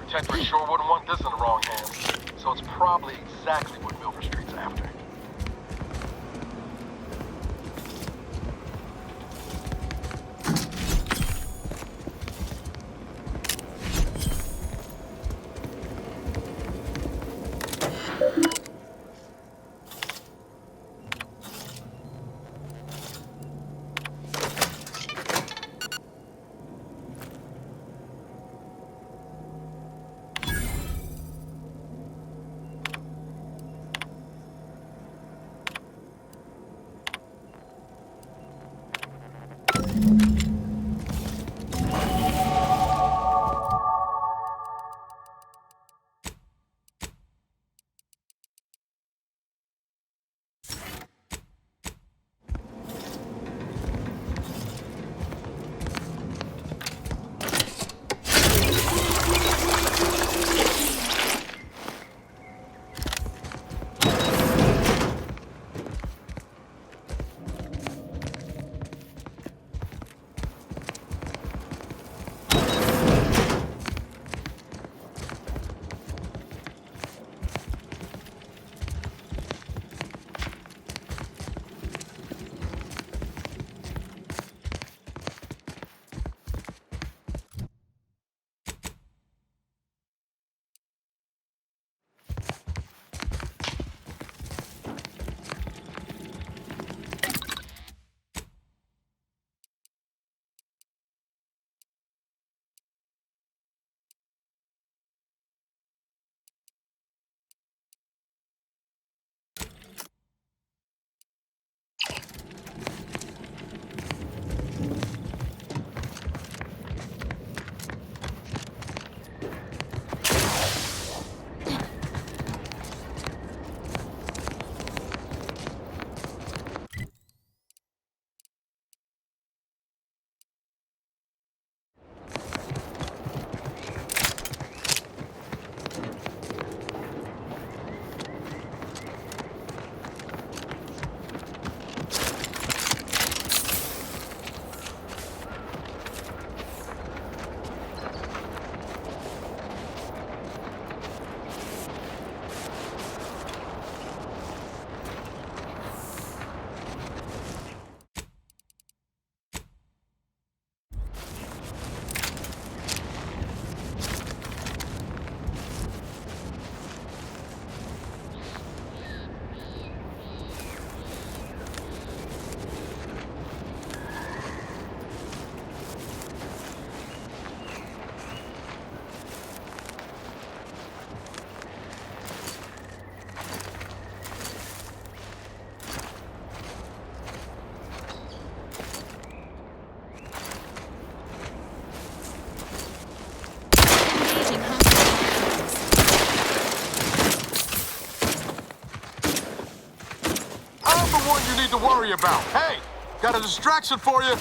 Protectorate sure wouldn't want this in the wrong hands, so it's probably exactly what Milford Street's after. one you need to worry about. Hey, got a distraction for you.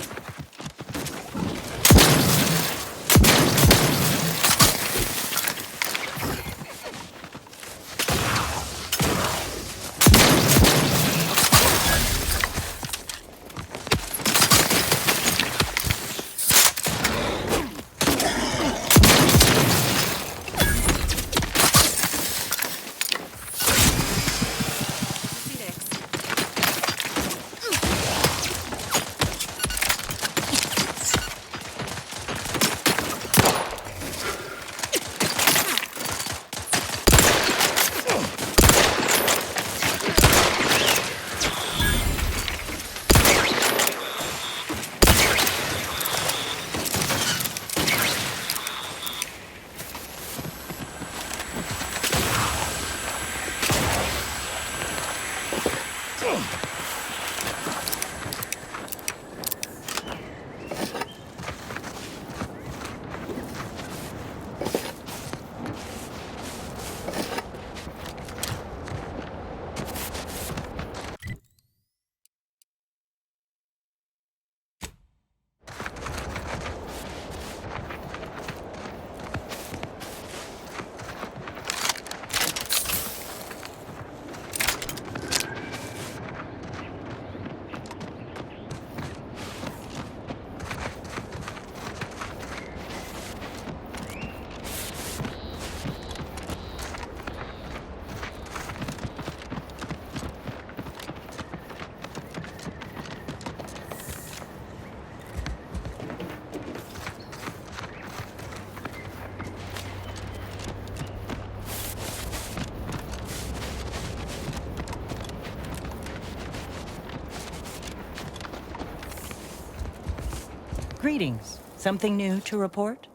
Greetings. Something new to report?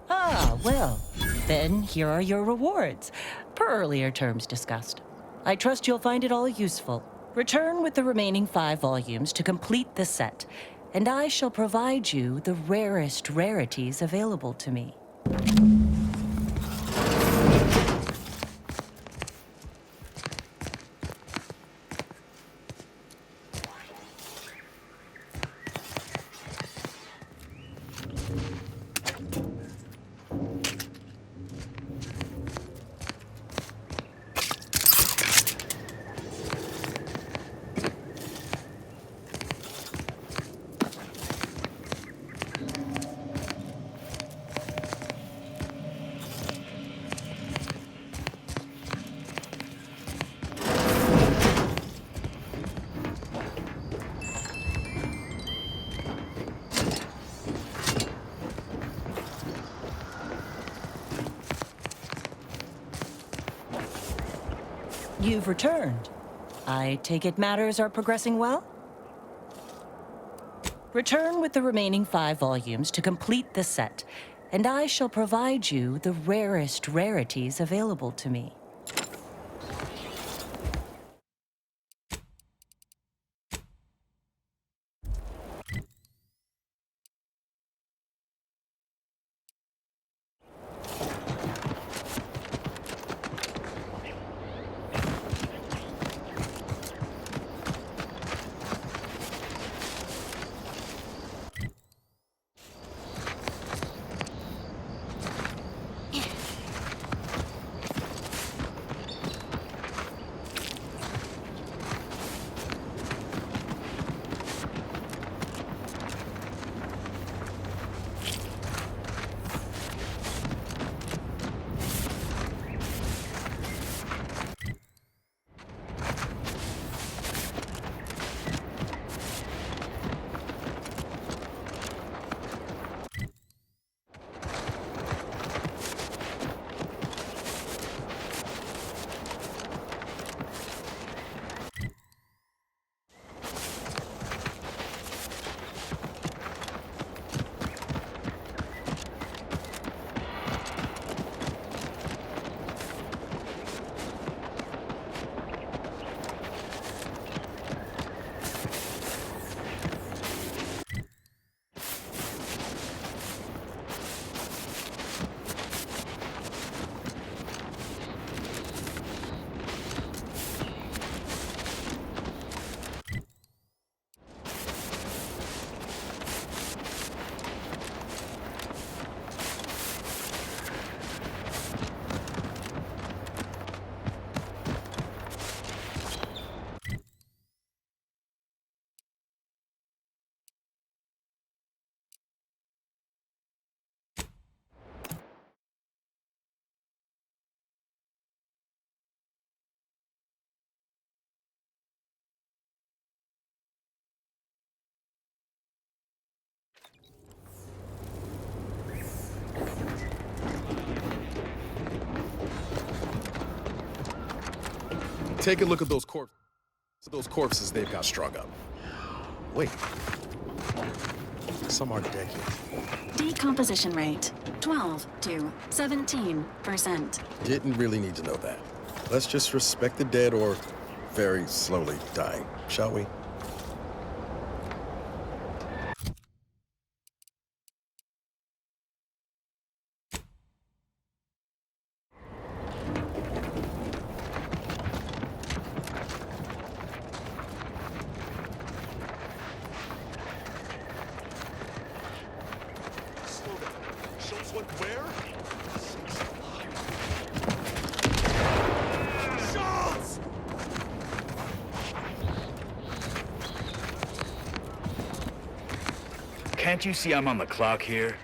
Ah, well, then here are your rewards, per earlier terms discussed. I trust you'll find it all useful. Return with the remaining 5 volumes to complete the set, and I shall provide you the rarest rarities available to me. You've returned. I take it matters are progressing well? Return with the remaining 5 volumes to complete the set, and I shall provide you the rarest rarities available to me. take a look at those corpses they've got strung up. Wait. Some are dead yet. Decomposition rate 12 to 17%. Didn't really need to know that. Let's just respect the dead or very slowly dying, shall we? Can't you see I'm on the clock here?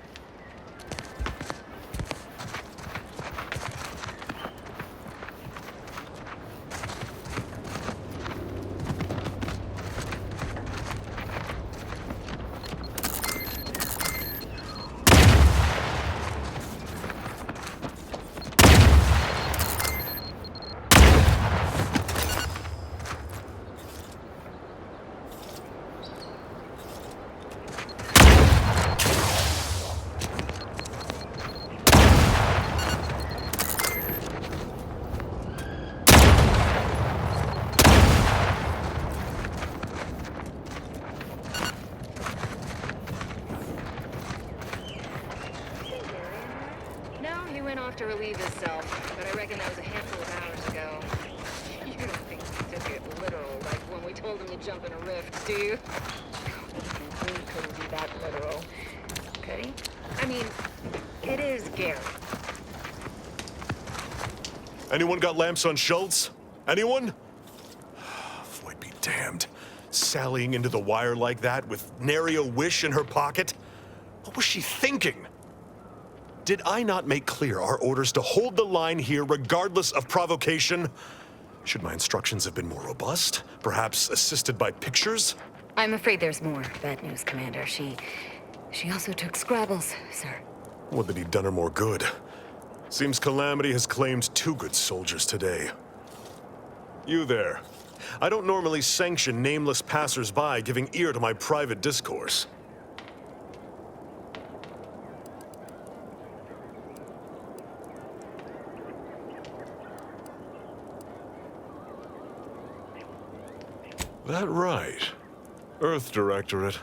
No, he went off to relieve himself, but I reckon that was a handful of hours ago. You don't think he took it literal, like when we told him to jump in a rift, do you? We couldn't be that literal. Could he? I mean, it is Gary. Anyone got lamps on Schultz? Anyone? Floyd be damned. Sallying into the wire like that with nary a wish in her pocket? What was she thinking? Did I not make clear our orders to hold the line here regardless of provocation? Should my instructions have been more robust? Perhaps assisted by pictures? I'm afraid there's more bad news, Commander. She also took Scrabbles, sir. Would that he'd done her more good. Seems Calamity has claimed 2 good soldiers today. You there. I don't normally sanction nameless passers-by giving ear to my private discourse. That right. Earth Directorate.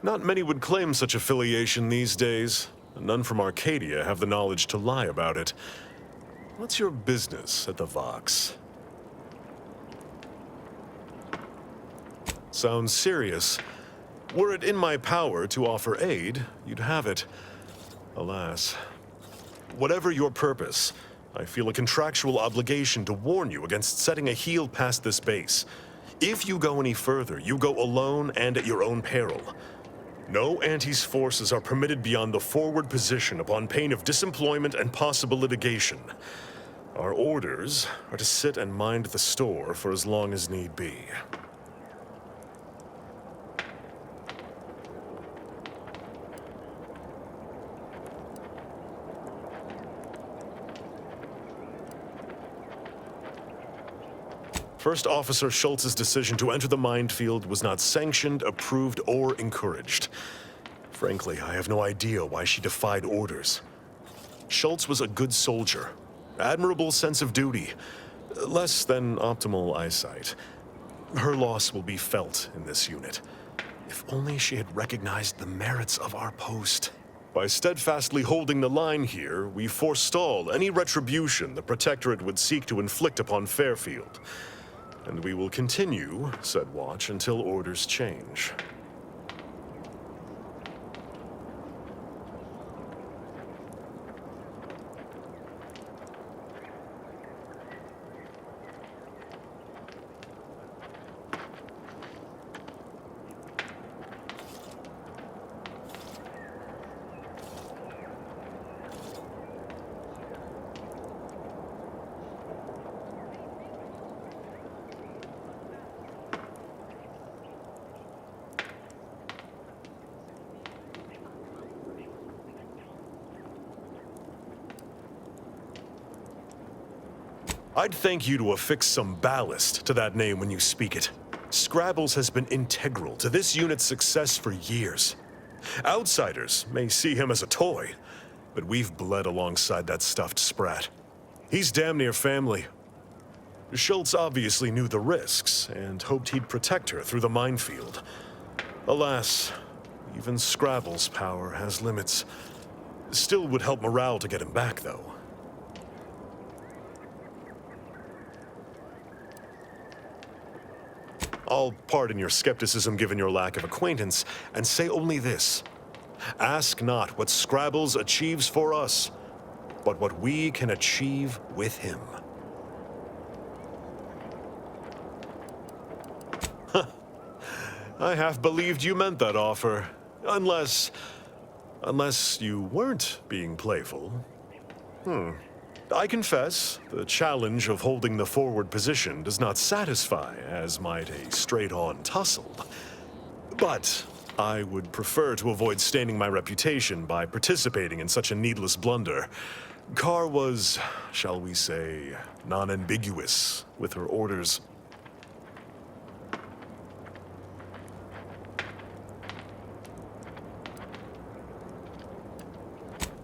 Not many would claim such affiliation these days. None from Arcadia have the knowledge to lie about it. What's your business at the Vox? Sounds serious. Were it in my power to offer aid, you'd have it. Alas. Whatever your purpose, I feel a contractual obligation to warn you against setting a heel past this base. If you go any further, you go alone and at your own peril. No Antes forces are permitted beyond the forward position upon pain of disemployment and possible litigation. Our orders are to sit and mind the store for as long as need be. First Officer Schultz's decision to enter the minefield was not sanctioned, approved, or encouraged. Frankly, I have no idea why she defied orders. Schultz was a good soldier, admirable sense of duty, less than optimal eyesight. Her loss will be felt in this unit. If only she had recognized the merits of our post. By steadfastly holding the line here, we forestall any retribution the Protectorate would seek to inflict upon Fairfield. And we will continue said watch until orders change. I'd thank you to affix some ballast to that name when you speak it. Scrabbles has been integral to this unit's success for years. Outsiders may see him as a toy, but we've bled alongside that stuffed sprat. He's damn near family. Schultz obviously knew the risks and hoped he'd protect her through the minefield. Alas, even Scrabble's power has limits. Still would help morale to get him back, though. I'll pardon your skepticism given your lack of acquaintance, and say only this. Ask not what Scrabbles achieves for us, but what we can achieve with him. I half believed you meant that offer. Unless you weren't being playful. I confess, the challenge of holding the forward position does not satisfy as might a straight-on tussle. But I would prefer to avoid staining my reputation by participating in such a needless blunder. Carr was, shall we say, non-ambiguous with her orders.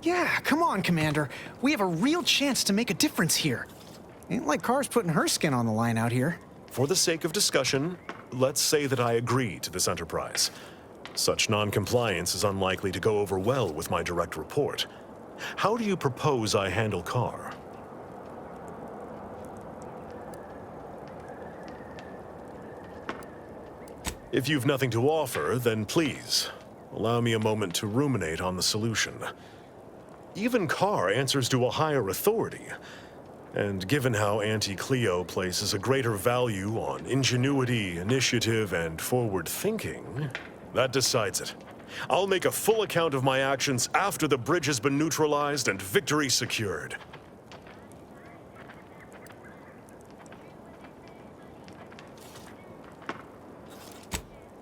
Yeah, come on, Commander. We have a real chance to make a difference here. Ain't like Carr's putting her skin on the line out here. For the sake of discussion, let's say that I agree to this enterprise. Such non-compliance is unlikely to go over well with my direct report. How do you propose I handle Carr? If you've nothing to offer, then please, allow me a moment to ruminate on the solution. Even Carr answers to a higher authority. And given how Auntie Cleo places a greater value on ingenuity, initiative, and forward thinking, that decides it. I'll make a full account of my actions after the bridge has been neutralized and victory secured.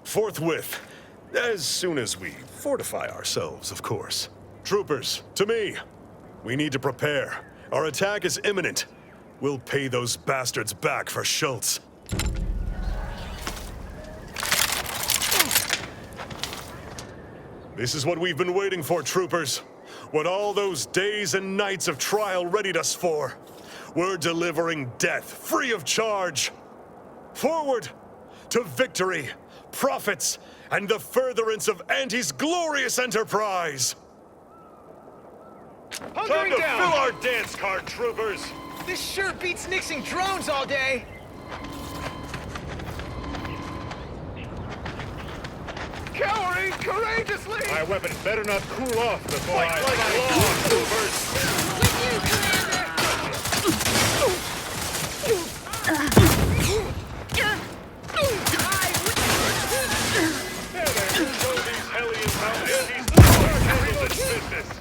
Forthwith, as soon as we fortify ourselves, of course. Troopers, to me. We need to prepare. Our attack is imminent. We'll pay those bastards back for Schultz. This is what we've been waiting for, troopers. What all those days and nights of trial readied us for. We're delivering death, free of charge. Forward to victory, profits, and the furtherance of Auntie's glorious enterprise. Time to fill our dance card, troopers! This sure beats nixing drones all day! Cowering courageously! My weapon better not cool off before Fight like law, troopers! Show these hellions how Auntie's power handles its business!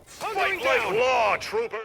Fight like law, trooper!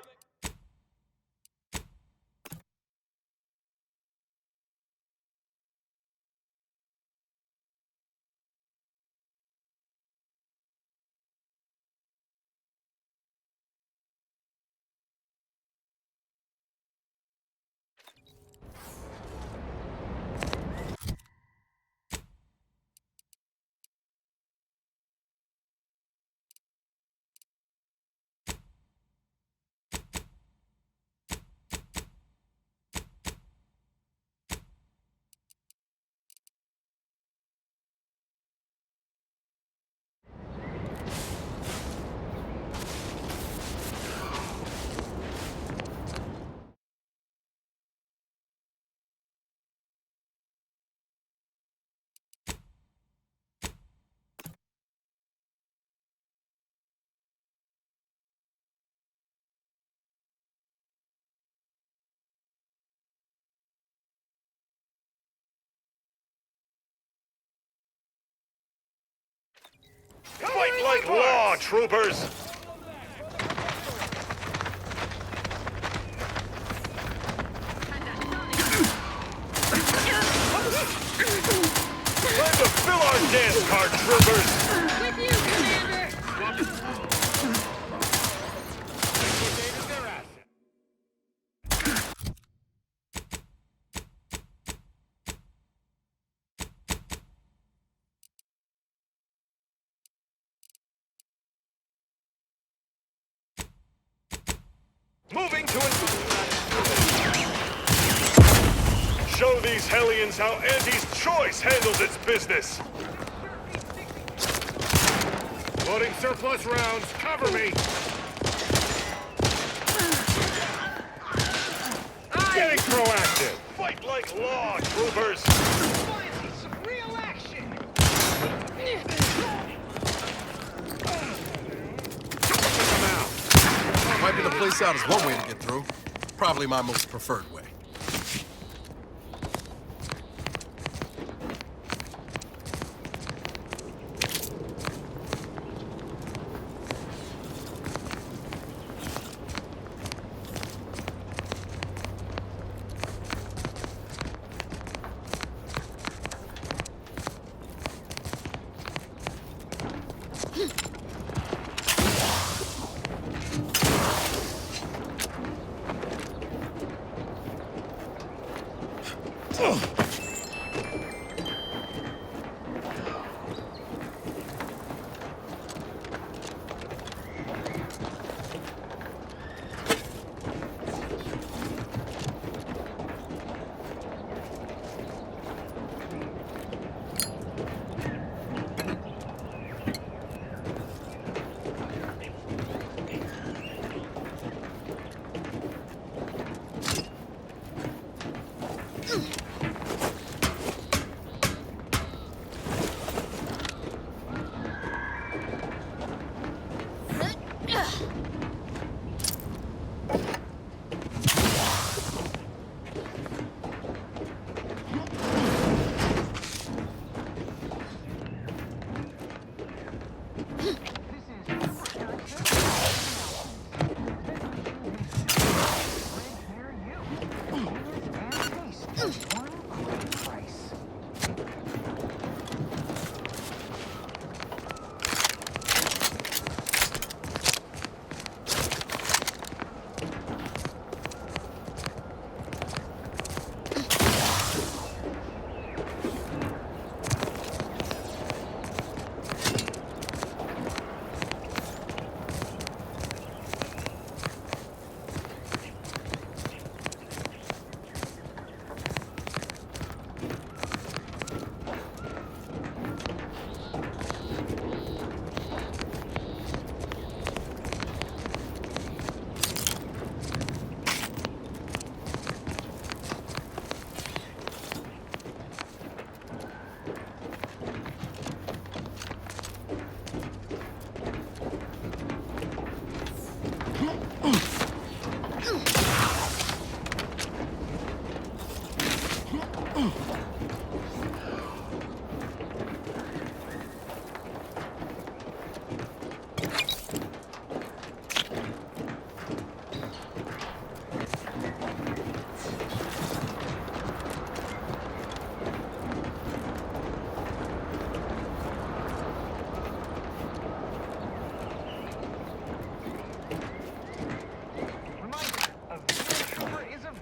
troopers! Time to fill our dance card, troopers! With you, Commander! Moving to an... Show these Hellions how Anti's choice handles its business! Loading surplus rounds, cover me! Getting proactive! Fight like law, troopers! Finally, some real action! Wiping the place out is one way to get through. Probably my most preferred way.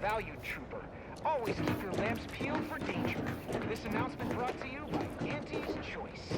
Valued trooper. Always keep your lamps peeled for danger. This announcement brought to you by Anti's Choice.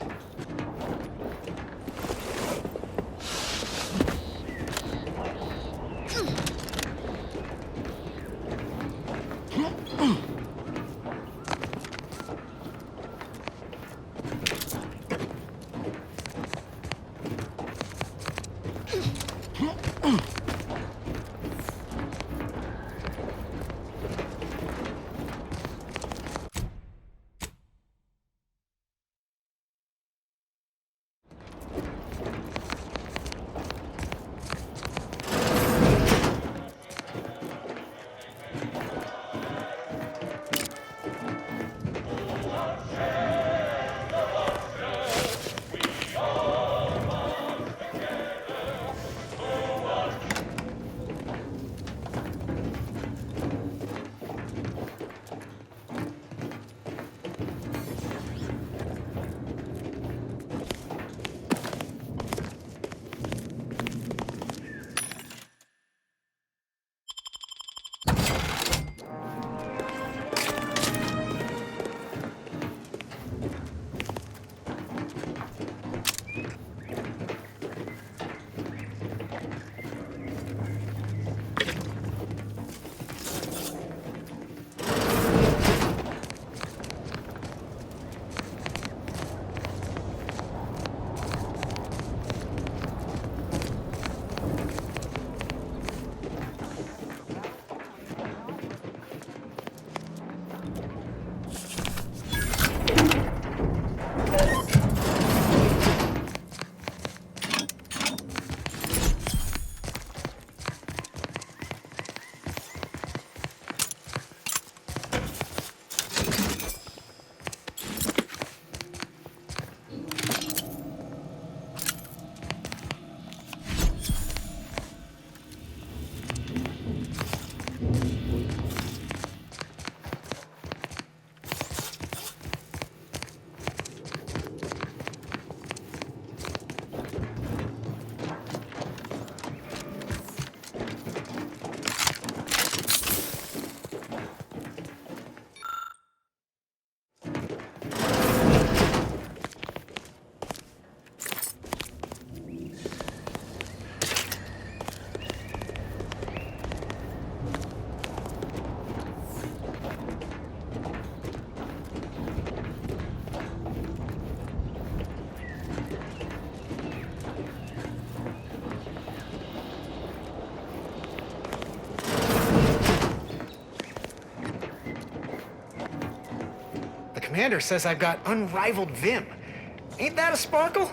Commander says I've got unrivaled vim. Ain't that a sparkle?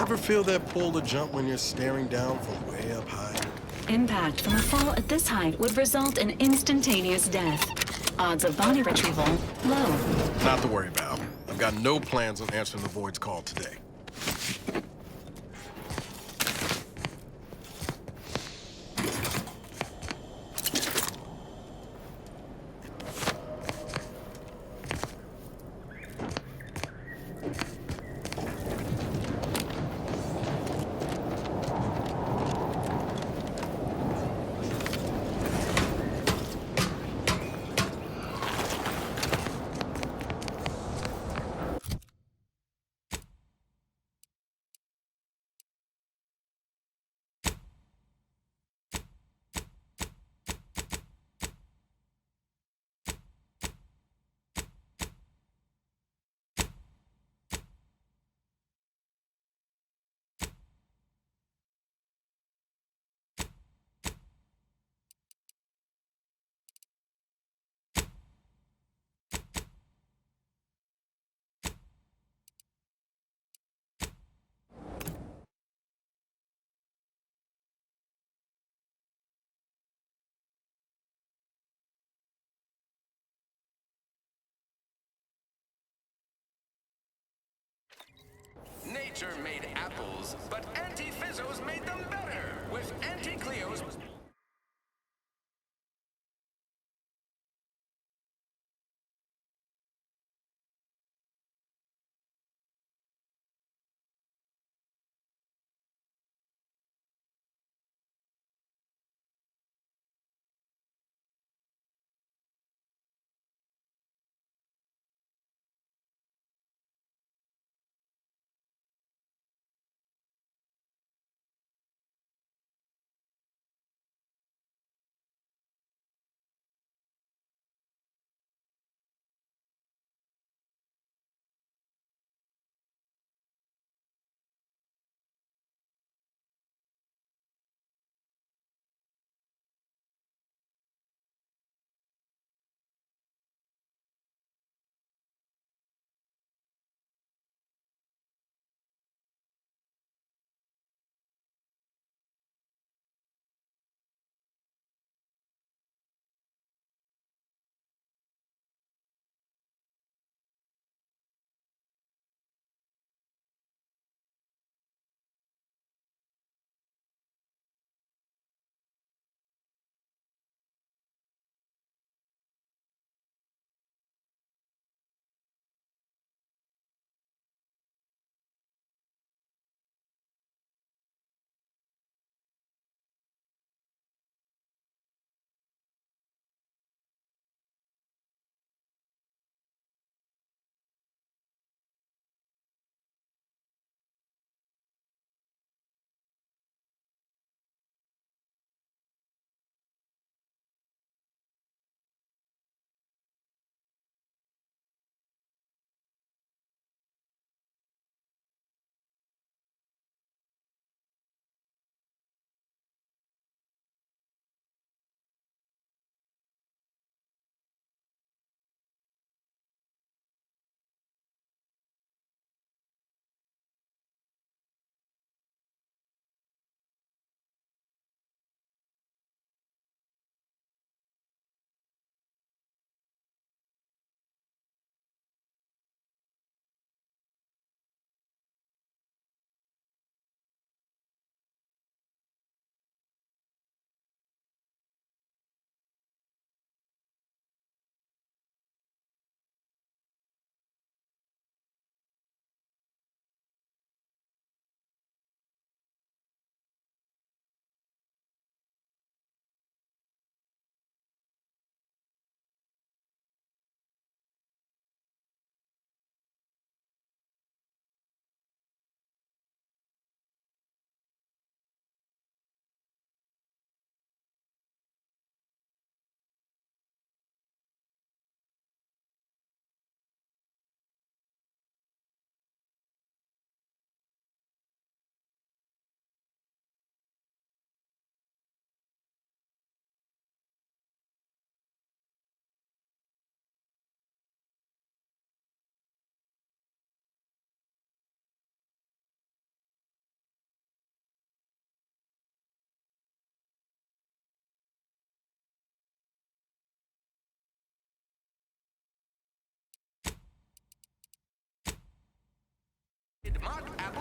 Ever feel that pull to jump when you're staring down from way up high? Impact from a fall at this height would result in instantaneous death. Odds of body retrieval, low. Not to worry about. I've got no plans on answering the Void's call today. Nature made apples, but Auntie Fizzo's made them better with Auntie Cleo's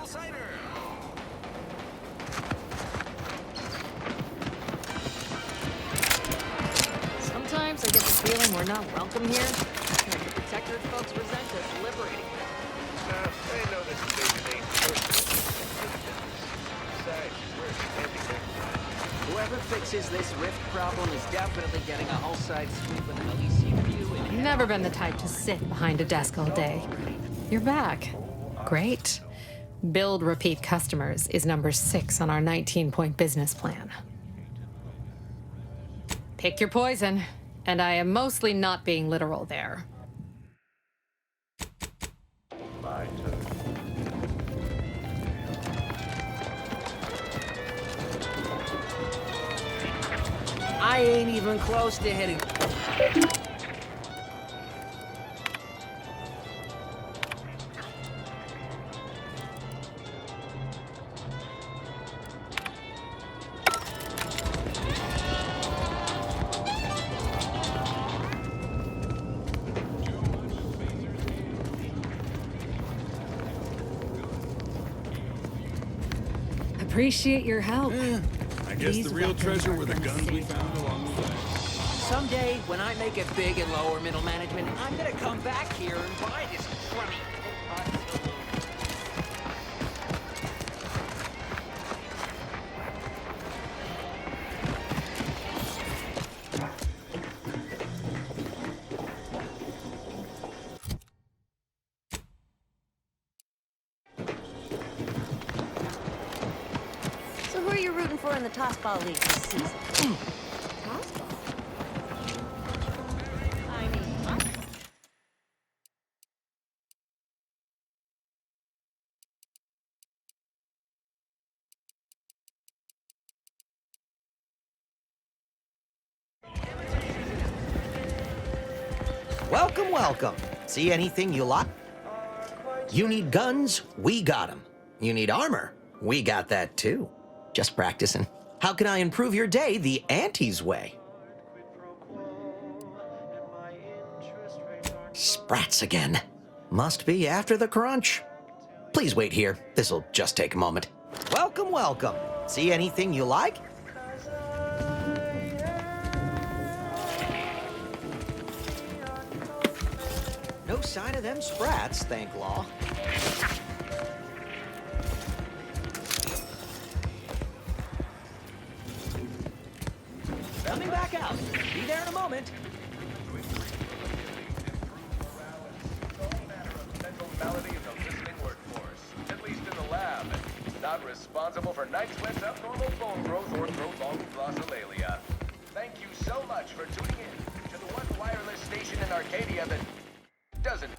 outsider. Sometimes I get the feeling we're not welcome here. The Protectorate folks resent us liberating them. They know this big ain't personal. Besides, we're Whoever fixes this rift problem is definitely getting a whole-side sweep with an LEC review and Never been the type to sit behind a desk all day. You're back. Great. Build repeat customers is number 6 on our 19-point business plan. Pick your poison, and I am mostly not being literal there. My turn. I ain't even close to hitting. Appreciate your help. I guess These the real weapons treasure are were the gonna guns we save found along the way. Someday, when I make it big in lower middle management, I'm gonna come back here and buy this crummy. So who are you rooting for in the Tossball League this season? Tossball? I mean, what? Welcome, welcome. See anything you like? You need guns? We got them. You need armor? We got that too. Just practicing. How can I improve your day the Auntie's way? Sprats again. Must be after the crunch. Please wait here. This'll just take a moment. Welcome, welcome. See anything you like? No sign of them sprats, thank law. Coming back out. Be there in a moment. Maladies of listening workforce, at least in the lab. Not responsible for night sweats, abnormal bone growth, or throat glossolalia. Thank you so much for tuning in to the one wireless station in Arcadia that doesn't.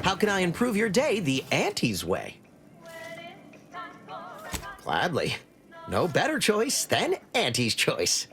How can I improve your day the Auntie's way? Gladly. No better choice than Auntie's choice.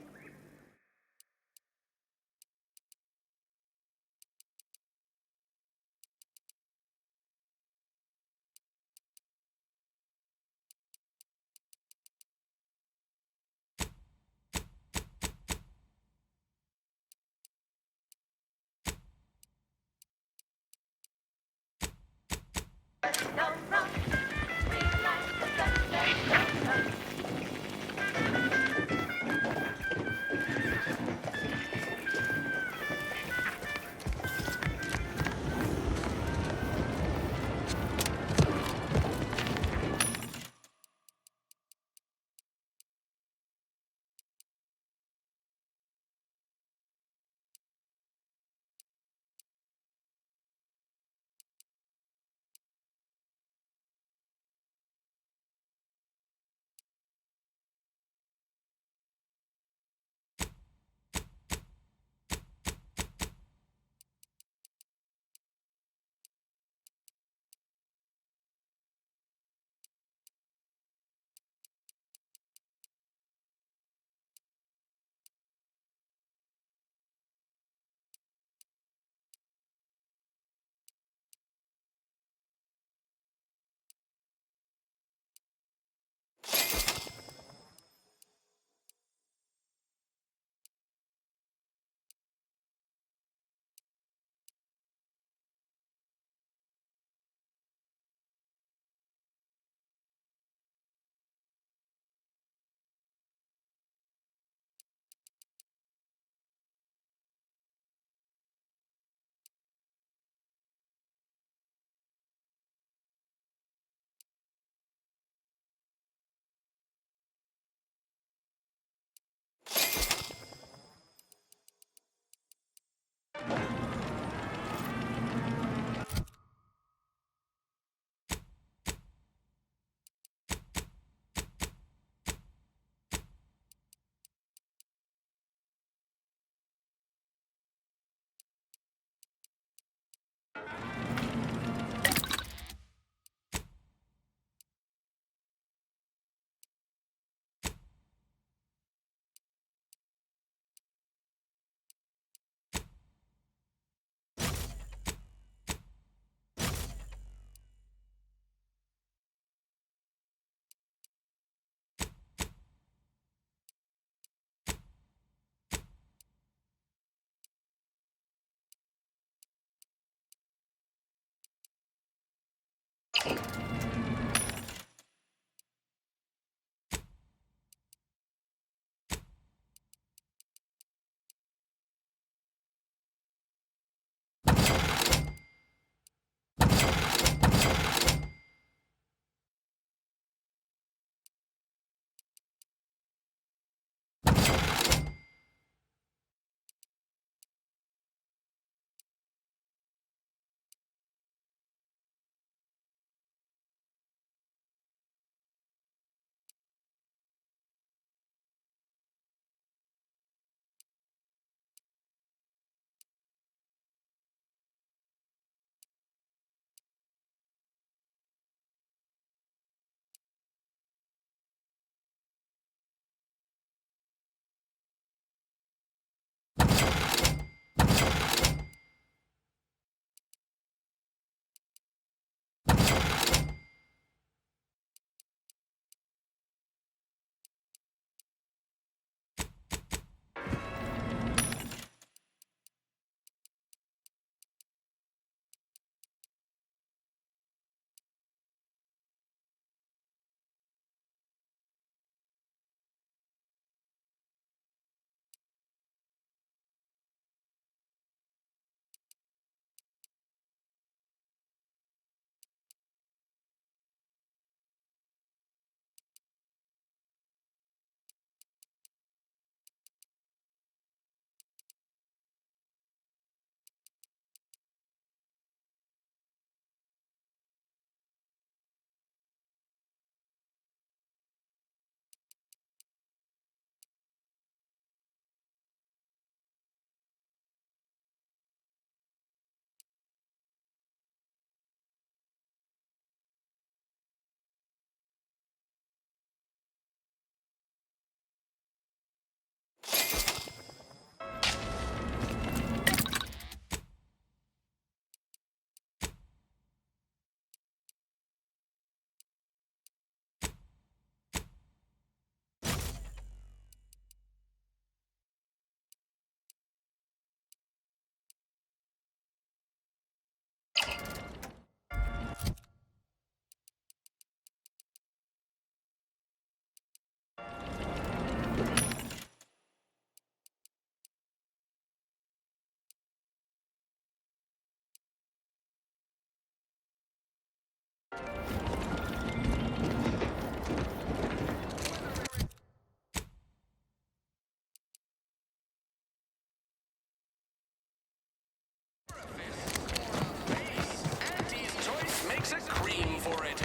Makes a cream for it.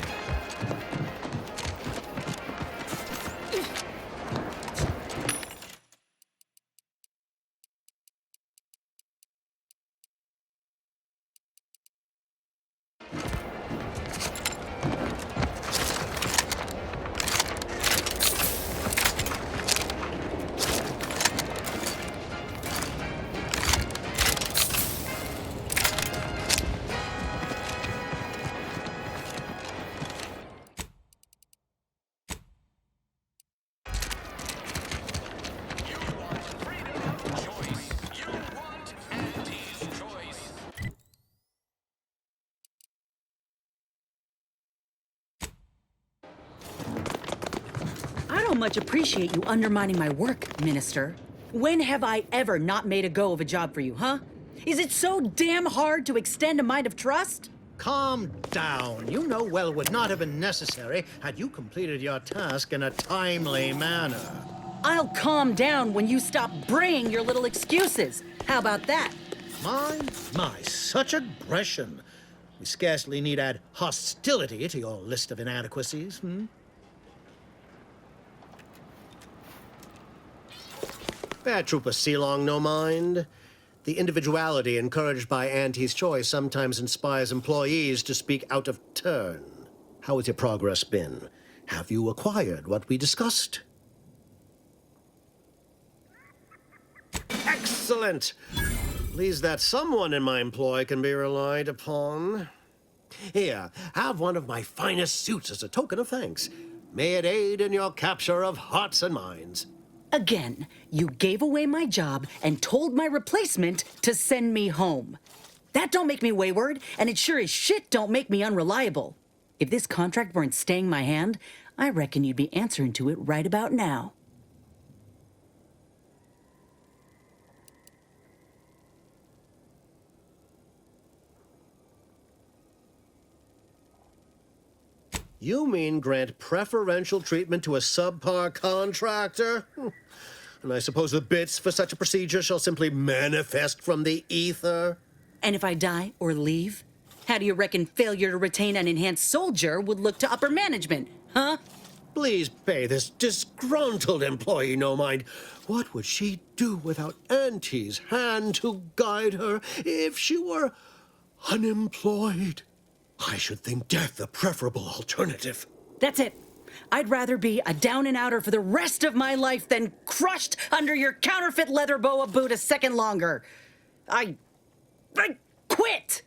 I don't much appreciate you undermining my work, Minister. When have I ever not made a go of a job for you, huh? Is it so damn hard to extend a mind of trust? Calm down. You know well would not have been necessary had you completed your task in a timely manner. I'll calm down when you stop bringing your little excuses. How about that? My, such aggression. We scarcely need add hostility to your list of inadequacies, Bad Trooper Sealong, no mind. The individuality encouraged by Auntie's choice sometimes inspires employees to speak out of turn. How has your progress been? Have you acquired what we discussed? Excellent! Pleased that someone in my employ can be relied upon. Here, have one of my finest suits as a token of thanks. May it aid in your capture of hearts and minds. Again, you gave away my job and told my replacement to send me home. That don't make me wayward, and it sure as shit don't make me unreliable. If this contract weren't staying my hand, I reckon you'd be answering to it right about now. You mean grant preferential treatment to a subpar contractor? And I suppose the bits for such a procedure shall simply manifest from the ether? And if I die or leave, how do you reckon failure to retain an enhanced soldier would look to upper management, huh? Please pay this disgruntled employee no mind. What would she do without Auntie's hand to guide her if she were unemployed? I should think death a preferable alternative. That's it. I'd rather be a down-and-outer for the rest of my life than crushed under your counterfeit leather boa boot a second longer. I quit!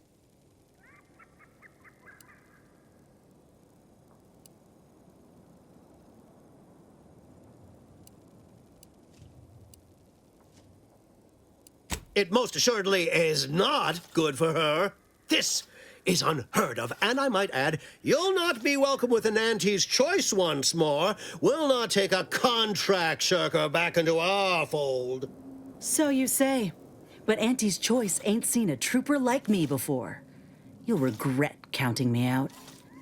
It most assuredly is not good for her. This is unheard of, and I might add, you'll not be welcome with an Auntie's choice once more. We'll not take a contract shirker back into our fold. So you say. But Auntie's choice ain't seen a trooper like me before. You'll regret counting me out.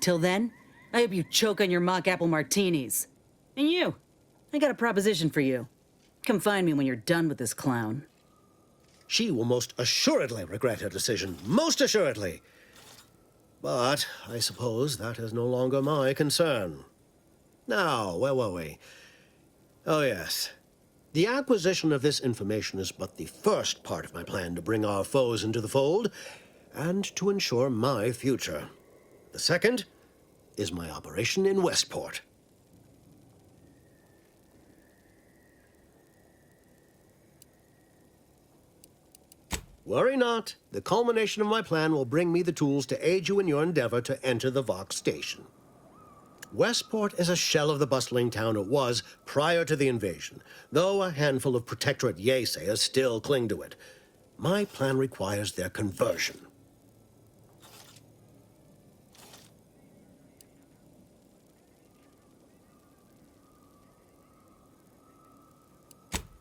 Till then, I hope you choke on your mock apple martinis. And you, I got a proposition for you. Come find me when you're done with this clown. She will most assuredly regret her decision. Most assuredly. But I suppose that is no longer my concern. Now, where were we? Oh, yes. The acquisition of this information is but the first part of my plan to bring our foes into the fold and to ensure my future. The second is my operation in Westport. Worry not. The culmination of my plan will bring me the tools to aid you in your endeavor to enter the Vox station. Westport is a shell of the bustling town it was prior to the invasion, though a handful of Protectorate Yeasayers still cling to it. My plan requires their conversion.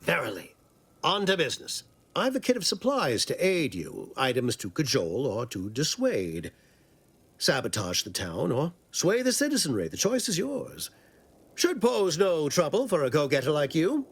Verily. On to business. I've a kit of supplies to aid you, items to cajole or to dissuade. Sabotage the town or sway the citizenry. The choice is yours. Should pose no trouble for a go-getter like you.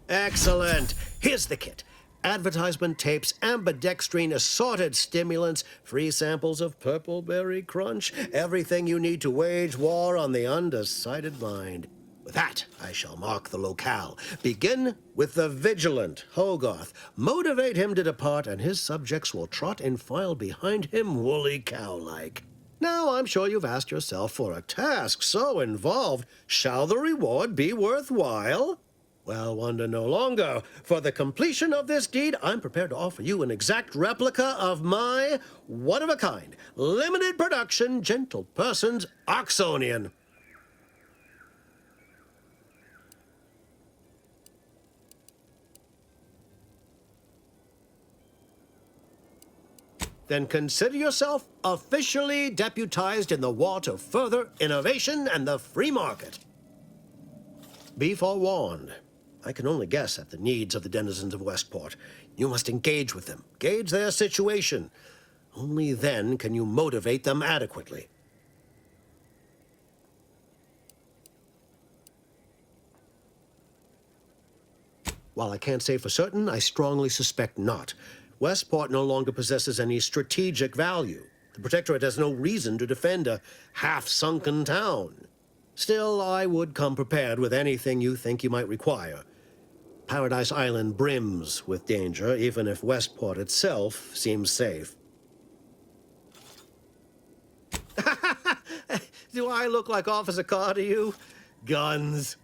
Excellent. Here's the kit. Advertisement tapes, ambidextrine, assorted stimulants, free samples of Purple Berry Crunch, everything you need to wage war on the undecided mind. With that, I shall mark the locale. Begin with the vigilant Hogarth. Motivate him to depart, and his subjects will trot in file behind him woolly cow-like. Now, I'm sure you've asked yourself, for a task so involved, shall the reward be worthwhile? Well, wonder no longer. For the completion of this deed, I'm prepared to offer you an exact replica of my one-of-a-kind, limited production, gentle person's Oxonian. Then consider yourself officially deputized in the war to further innovation and the free market. Be forewarned. I can only guess at the needs of the denizens of Westport. You must engage with them, gauge their situation. Only then can you motivate them adequately. While I can't say for certain, I strongly suspect not. Westport no longer possesses any strategic value. The Protectorate has no reason to defend a half-sunken town. Still, I would come prepared with anything you think you might require. Paradise Island brims with danger, even if Westport itself seems safe. Do I look like Officer Carr to you? Guns.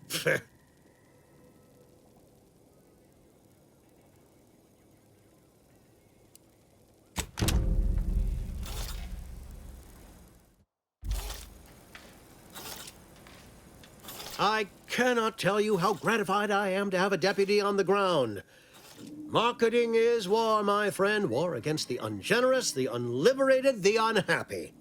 I cannot tell you how gratified I am to have a deputy on the ground. Marketing is war, my friend. War against the ungenerous, the unliberated, the unhappy.